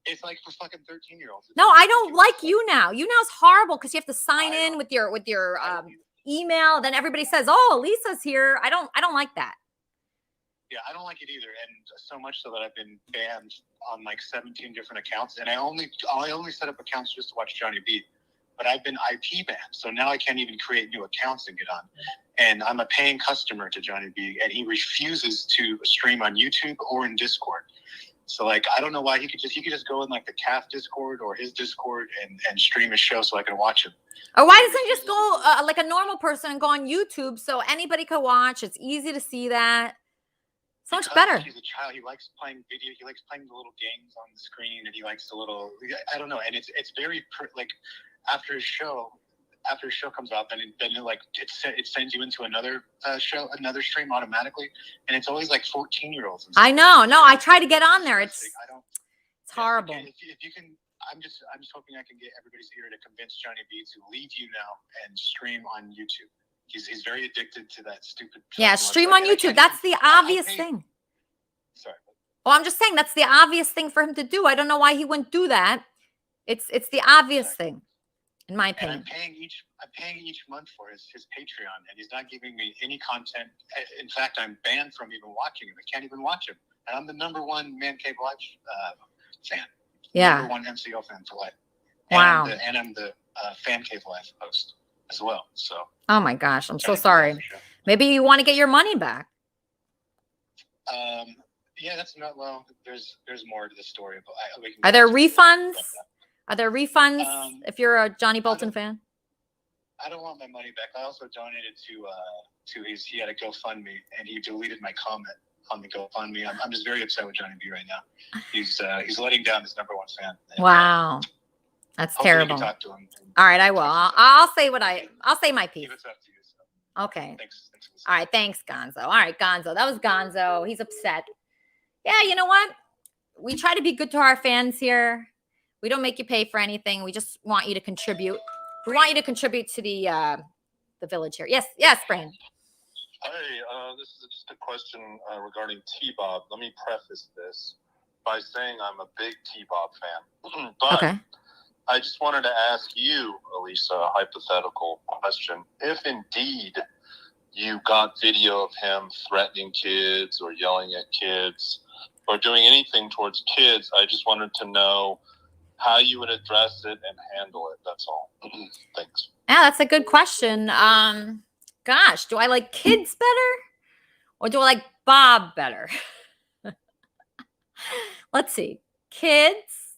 It's like for fucking 13-year-olds. No, I don't like YouNow. YouNow's horrible because you have to sign in with your email. Then everybody says, "Oh, Lisa's here." I don't like that. Yeah, I don't like it either, and so much so that I've been banned on like 17 different accounts, and I only set up accounts just to watch Johnny B. But I've been IP banned, so now I can't even create new accounts and get on. And I'm a paying customer to Johnny B, and he refuses to stream on YouTube or in Discord. So like, I don't know why he could just go in like the CAF Discord or his Discord and stream his show so I can watch him. Or why doesn't he just go like a normal person and go on YouTube so anybody could watch? It's easy to see that. So much better. He's a child. He likes playing video. He likes playing the little games on the screen, and he likes the little. I don't know. And it's very like after his show comes out, then it sends you into another show, another stream automatically, and it's always like 14-year-olds. I know. No, I try to get on there. It's horrible. If you can, I'm just hoping I can get everybody's ear to convince Johnny B to leave YouNow and stream on YouTube. He's very addicted to that stupid. Yeah, stream on YouTube. That's the obvious thing. Sorry. Well, I'm just saying that's the obvious thing for him to do. I don't know why he wouldn't do that. It's the obvious thing, in my opinion. And I'm paying each month for his Patreon, and he's not giving me any content. In fact, I'm banned from even watching him. I can't even watch him, and I'm the #1 Man Cave Live fan. Yeah. #1 MCO fan for life. Wow. And I'm the Fan Cave Live host as well. So. Oh my gosh, I'm so sorry. Maybe you want to get your money back. Yeah, that's not well. There's more to the story, but Are there refunds? Are there refunds if you're a Johnny Bolton fan? I don't want my money back. I also donated to he had a GoFundMe, and he deleted my comment on the GoFundMe. I'm just very upset with Johnny B right now. He's letting down his #1 fan. And, wow, that's terrible. You can talk to him. All right, I will. I'll say I'll say my piece. It's up to you. So. Okay. Thanks. All right, thanks, Gonzo. All right, Gonzo. That was Gonzo. He's upset. Yeah, you know what? We try to be good to our fans here. We don't make you pay for anything. We just want you to contribute. We want you to contribute to the the village here. Yes, Brian. Hey, this is just a question regarding T-Bob. Let me preface this by saying I'm a big T-Bob fan. But Okay. I just wanted to ask you, Elisa, a hypothetical question. If indeed you got video of him threatening kids or yelling at kids or doing anything towards kids, I just wanted to know how you would address it and handle it. That's all. Thanks. Yeah, that's a good question. Gosh, do I like kids better or do I like Bob better? Let's see. Kids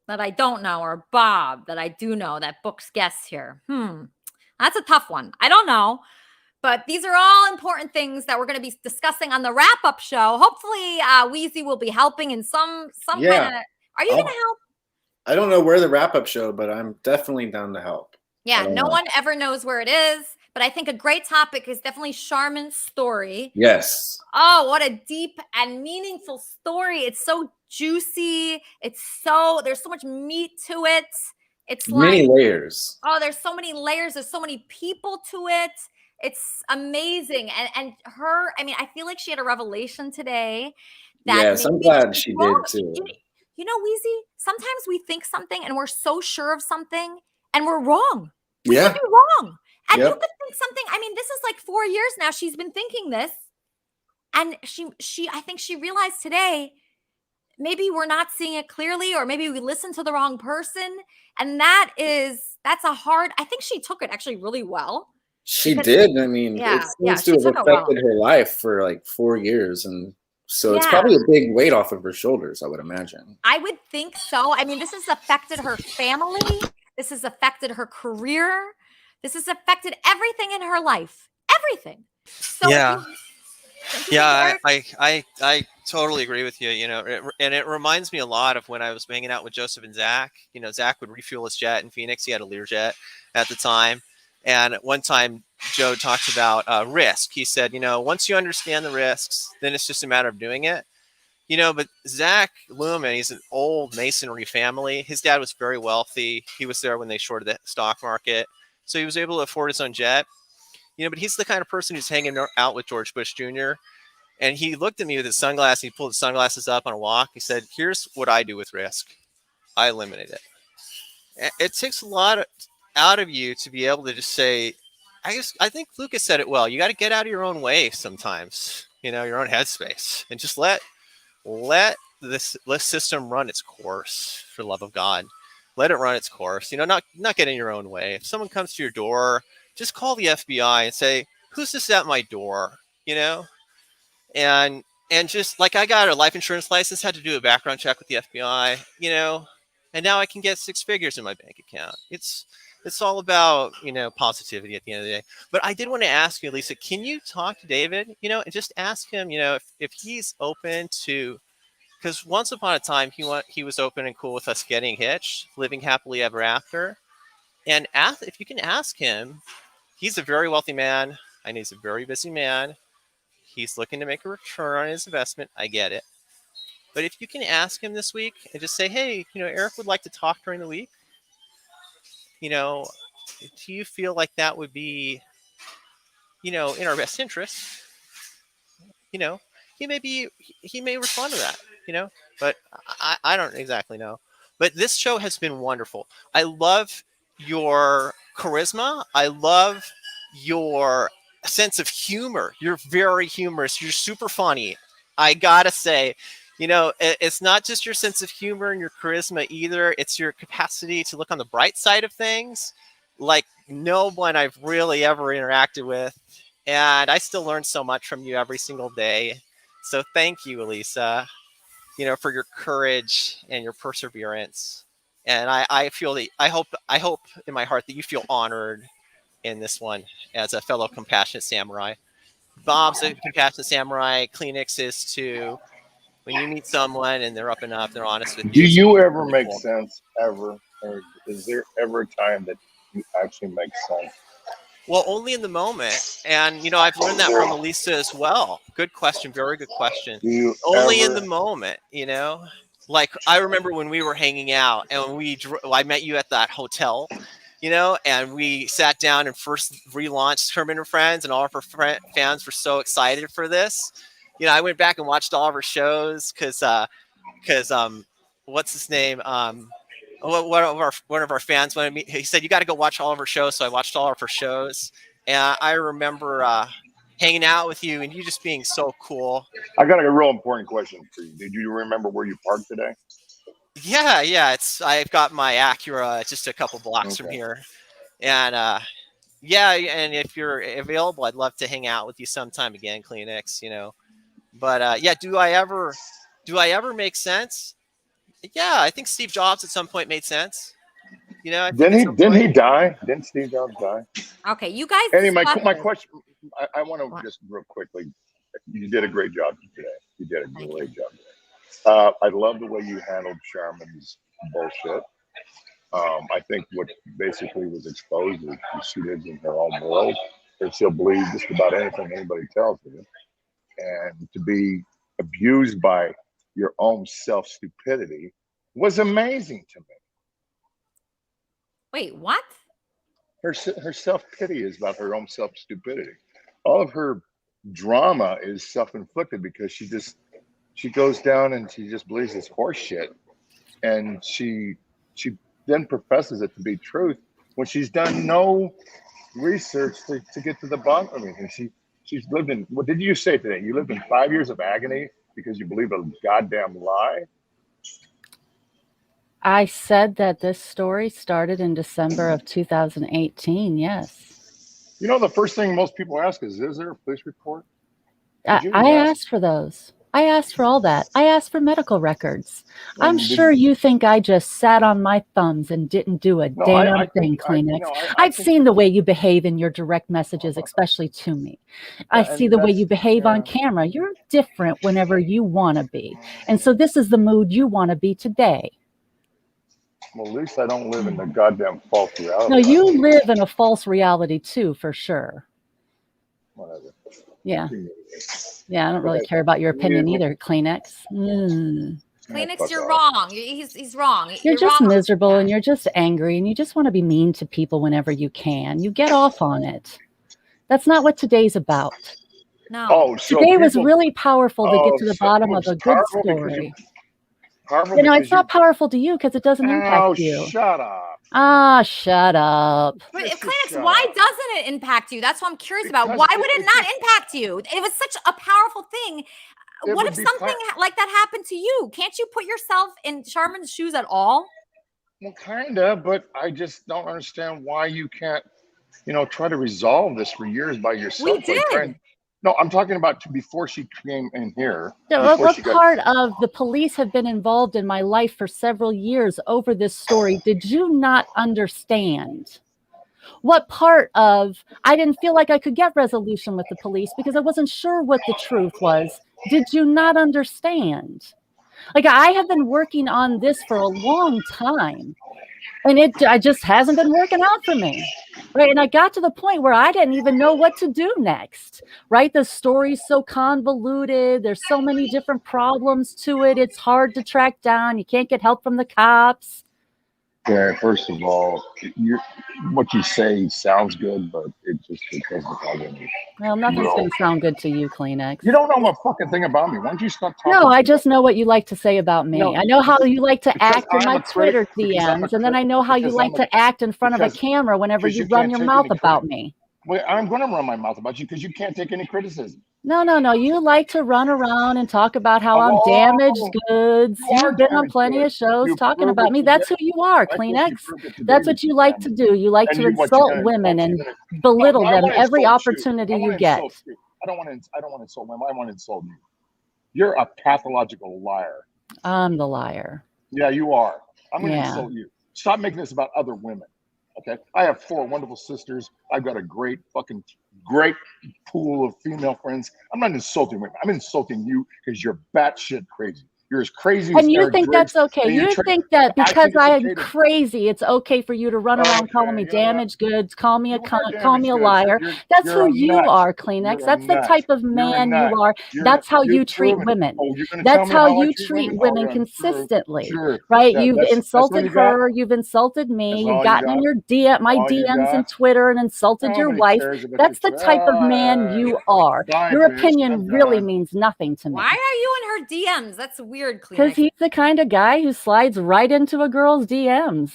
that I don't know or Bob that I do know that books guests here. That's a tough one. I don't know. But these are all important things that we're going to be discussing on the wrap-up show. Hopefully, Wheezy will be helping in some kind of... Are you going to help? I don't know where the wrap-up show, but I'm definitely down to help. Yeah, no one ever knows where it is. But I think a great topic is definitely Charmin's story. Yes. Oh, what a deep and meaningful story. It's so juicy. There's so much meat to it. It's many layers. Oh, there's so many layers. There's so many people to it. It's amazing. And her, I mean, I feel like she had a revelation today. Yes, I'm glad she did too. You know, Weezy, sometimes we think something and we're so sure of something and we're wrong. We could be wrong. And you could think something, I mean, this is like 4 years now she's been thinking this. And I think she realized today, maybe we're not seeing it clearly, or maybe we listened to the wrong person. And that's a hard, I think she took it actually really well. She did. I mean, it seems to have affected her life for like 4 years. And so it's probably a big weight off of her shoulders, I would imagine. I would think so. I mean, this has affected her family. This has affected her career. This has affected everything in her life. Everything. So I totally agree with you. You know, and it reminds me a lot of when I was hanging out with Joseph and Zach. You know, Zach would refuel his jet in Phoenix. He had a Learjet at the time. And one time Joe talked about risk. He said, you know, once you understand the risks, then it's just a matter of doing it. You know, but Zach Lumen, he's an old masonry family. His dad was very wealthy. He was there when they shorted the stock market. So he was able to afford his own jet. You know, but he's the kind of person who's hanging out with George Bush Jr. And he looked at me with his sunglasses. He pulled his sunglasses up on a walk. He said, here's what I do with risk. I eliminate it. It takes a lot out of you to be able to just say, I think Lucas said it well. You got to get out of your own way sometimes, you know, your own headspace, and just let this system run its course, for the love of God. Let it run its course, you know, not get in your own way. If someone comes to your door, just call the FBI and say, who's this at my door? You know, and just like, I got a life insurance license, had to do a background check with the FBI, you know, and now I can get 6 figures in my bank account. It's all about, you know, positivity at the end of the day. But I did want to ask you, Lisa, can you talk to David, you know, and just ask him, you know, if he's open to, because once upon a time he was open and cool with us getting hitched, living happily ever after. And if you can ask him, he's a very wealthy man. I know he's a very busy man. He's looking to make a return on his investment. I get it. But if you can ask him this week and just say, hey, you know, Eric would like to talk during the week. You know, do you feel like that would be, you know, in our best interest? You know, he may respond to that, you know, but I don't exactly know. But this show has been wonderful. I love your charisma. I love your sense of humor. You're very humorous. You're super funny. I gotta say, you know, it's not just your sense of humor and your charisma either. It's your capacity to look on the bright side of things like no one I've really ever interacted with. And I still learn so much from you every single day. So thank you, Elisa, you know, for your courage and your perseverance. And I hope in my heart that you feel honored in this one as a fellow compassionate samurai. Bob's a compassionate samurai. Kleenex is too. When you meet someone and they're up and up, they're honest with you. Do you ever make sense ever? Or is there ever a time that you actually make sense? Well, only in the moment. And, you know, I've learned that from Elisa as well. Good question. Very good question. Only in the moment, you know? Like, I remember when we were hanging out and I met you at that hotel and we sat down and first relaunched Kermit and Friends, and all of her fans were so excited for this. I went back and watched all of her shows because what's his name? One of our fans wanted me. He said, "You got to go watch all of her shows." So I watched all of her shows, and I remember hanging out with you and you just being so cool. I got a real important question for you. Did you remember where you parked today? Yeah. I've got my Acura just a couple blocks from here, and yeah. And if you're available, I'd love to hang out with you sometime again, Kleenex. But yeah, do I ever make sense? Yeah, I think Steve Jobs at some point made sense. Didn't he die? Didn't Steve Jobs die? Okay, you guys. Anyway, my question. I want to just real quickly. You did a great job today. You did a great job today. I love the way you handled Sharman's bullshit. I think what basically was exposed is she lives in her own world, and she'll believe just about anything anybody tells her. And to be abused by your own self-stupidity was amazing to me. Wait, what? Her self-pity is about her own self-stupidity. All of her drama is self-inflicted because she goes down and she just believes this horse shit, and she then professes it to be truth when she's done no research to get to the bottom of it. She's lived in, what did you say today? You lived in 5 years of agony because you believe a goddamn lie? I said that this story started in December of 2018. Yes. The first thing most people ask is there a police report? I asked for those. I asked for all that. I asked for medical records. I'm sure you think I just sat on my thumbs and didn't do a damn thing, Kleenex. I've seen the way you behave in your direct messages, especially to me. I see the way you behave on camera. You're different whenever you want to be. And so this is the mood you want to be today. Well, at least I don't live in the goddamn false reality. No, you live in a false reality too, for sure. Whatever. Yeah. Yeah, I don't really care about your opinion either, Kleenex. Kleenex, you're wrong. He's wrong. You're just miserable and you're just angry and you just want to be mean to people whenever you can. You get off on it. That's not what today's about. No. Oh, so today was really powerful to get to the bottom of a good story. It's not powerful to you because it doesn't impact you. Shut up. Ah, shut up. But Kleenex, why doesn't it impact you? That's what I'm curious about. Why would it not impact you? It was such a powerful thing. What if something like that happened to you? Can't you put yourself in Sharman's shoes at all? Well, kind of, but I just don't understand why you can't, try to resolve this for years by yourself. We did. No, I'm talking about before she came in here. What part of the police have been involved in my life for several years over this story did you not understand? What part of I didn't feel like I could get resolution with the police because I wasn't sure what the truth was? Did you not understand? Like, I have been working on this for a long time. And it just hasn't been working out for me, right? And I got to the point where I didn't even know what to do next, right? The story's so convoluted. There's so many different problems to it. It's hard to track down. You can't get help from the cops. Yeah, first of all, what you say sounds good, but it doesn't have any. Well, nothing's going to sound good to you, Kleenex. You don't know a fucking thing about me. Why don't you stop talking? No, I just know what you like to say about me. No, I know how you like to act in my Twitter DMs, DMs, and then I know how you like to act in front of a camera whenever you run your mouth about me. Well, I'm going to run my mouth about you because you can't take any criticism. No. You like to run around and talk about how I'm damaged goods. You've been on plenty of shows talking about me. That's who you are, Kleenex. That's what you like to do. You like to insult women and belittle them every opportunity you get. I don't want to insult women. I want to insult you. You're a pathological liar. I'm the liar. Yeah, you are. I'm going to insult you. Stop making this about other women. Okay, I have 4 wonderful sisters. I've got a great pool of female friends. I'm not insulting women. I'm insulting you because you're batshit crazy. You're as crazy as And you Eric think Driggs. that's okay. And You you're think that I because think it's I okay am to. crazy, it's okay for you to run around calling me Okay, you know what? damaged goods, call me a You are cunt, call me damaged a goods. liar. That's You're who a you nut. are, Kleenex. You're a That's the nut. type of You're a man you nut. are. That's how you You've treat proven it. women. Oh, you're going to tell That's me how how I you treat treat women? women Oh, yeah, consistently, sure. right? Yeah, You've that's all insulted you got? her. You've insulted me. That's You've all you gotten in got? your my All you DMs and got? Twitter and insulted your Nobody wife. cares about That's the your. type of man you are. Bye, Your bitch. I'm opinion really done. means nothing to me. Why are you in her DMs? That's weird, Because Kleenex. he's the kind of guy who slides right into a girl's DMs.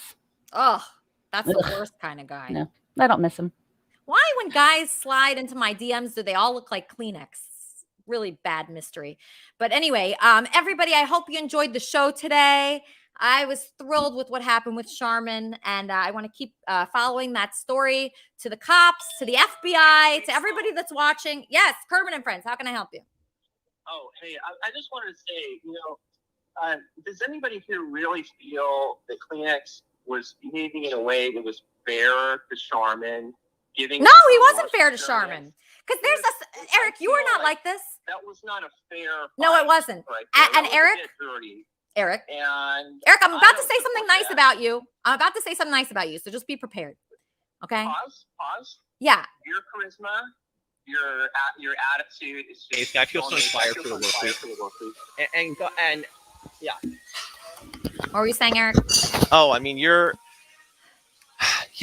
Oh, that's the Ugh. worst kind of guy. No, I don't miss him. Why, when guys slide into my DMs, do they all look like Kleenex? Really bad mystery. But anyway, everybody, I hope you enjoyed the show today. I was thrilled with what happened with Charmin, and I want to keep following that story to the cops, to the FBI, to everybody that's watching. Yes, Kermit and Friends, how can I help you? Oh, hey, I just wanted to say, does anybody here really feel that Kleenex was behaving in a way that was fair to Charmin? No, he wasn't fair to Charmin. Because there's Eric, you were not like this. That was not a fair. No, it wasn't. And Eric, Eric, I'm about to say something nice about you. I'm about to say something nice about you, so just be prepared. Okay? Pause. Yeah. Your charisma, your attitude is. I feel so inspired for the work. And yeah. What were you saying, Eric? Oh, I mean, here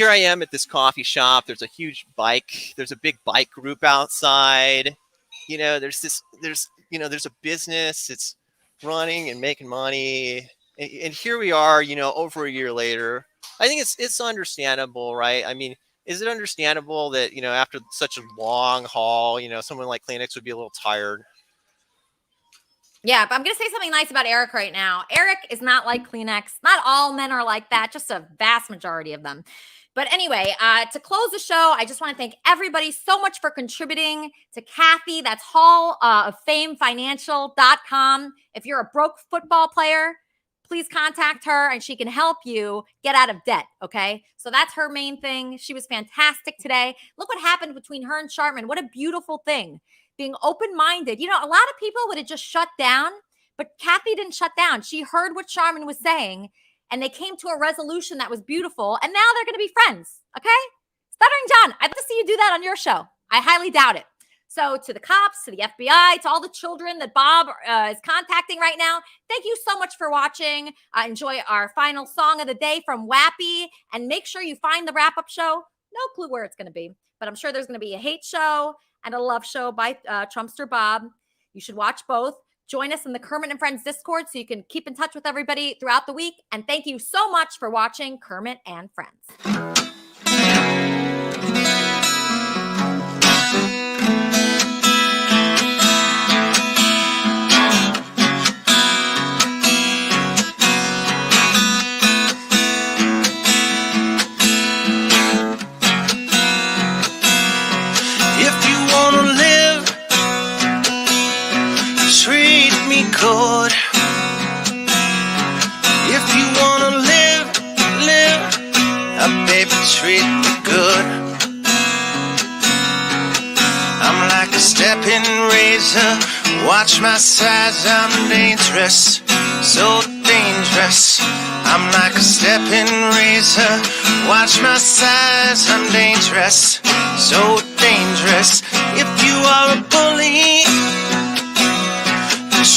I am at this coffee shop. There's a huge there's a big bike group outside. There's a business. It's running and making money. And here we are, over a year later. I think it's understandable, right? I mean, is it understandable that, after such a long haul, someone like Kleenex would be a little tired? Yeah, but I'm going to say something nice about Eric right now. Eric is not like Kleenex. Not all men are like that, just a vast majority of them. But anyway, to close the show, I just want to thank everybody so much for contributing to Cathy. That's halloffamefinancial.com. If you're a broke football player, please contact her and she can help you get out of debt, okay? So that's her main thing. She was fantastic today. Look what happened between her and Charmin. What a beautiful thing. Being open-minded. A lot of people would have just shut down, but Cathy didn't shut down. She heard what Charmin was saying, and they came to a resolution that was beautiful, and now they're going to be friends, okay? Stuttering John, I'd love to see you do that on your show. I highly doubt it. So to the cops, to the FBI, to all the children that Bob is contacting right now, thank you so much for watching. Enjoy our final song of the day from Wappy, and make sure you find the wrap-up show. No clue where it's going to be, but I'm sure there's going to be a hate show and a love show by Trumpster Bob. You should watch both. Join us in the Kermit and Friends Discord so you can keep in touch with everybody throughout the week. And thank you so much for watching Kermit and Friends. Good. If you wanna live, baby, treat me good. I'm like a stepping razor. Watch my size, I'm dangerous, so dangerous. I'm like a stepping razor. Watch my size, I'm dangerous, so dangerous. If you are a bully,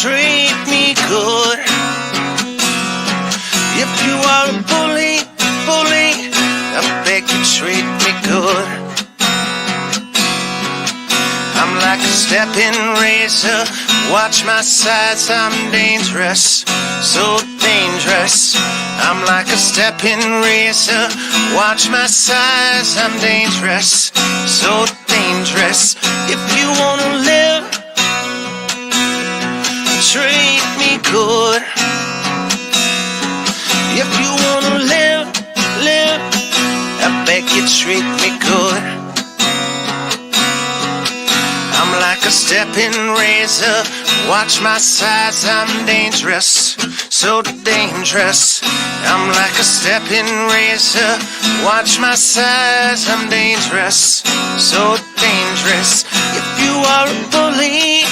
treat me good. If you are a bully, I beg you treat me good. I'm like a stepping razor. Watch my size, I'm dangerous, so dangerous. I'm like a stepping razor. Watch my size, I'm dangerous, so dangerous. If you wanna live, treat me good. If you wanna live, I beg you treat me good. I'm like a stepping razor. Watch my size, I'm dangerous, so dangerous. I'm like a stepping razor. Watch my size, I'm dangerous, so dangerous. If you are a bully,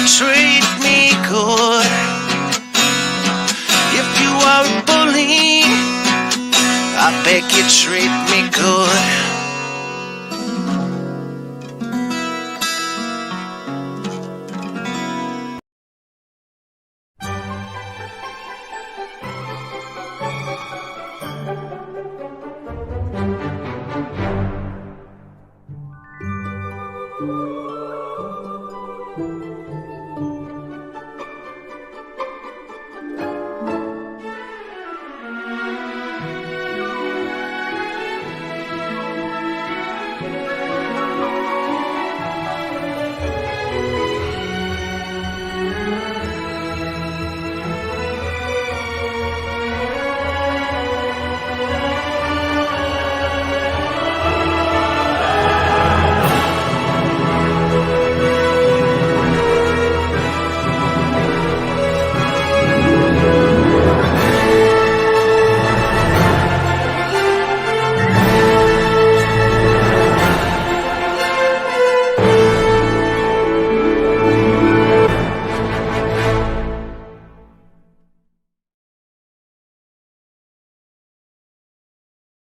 treat me good. you treat me good.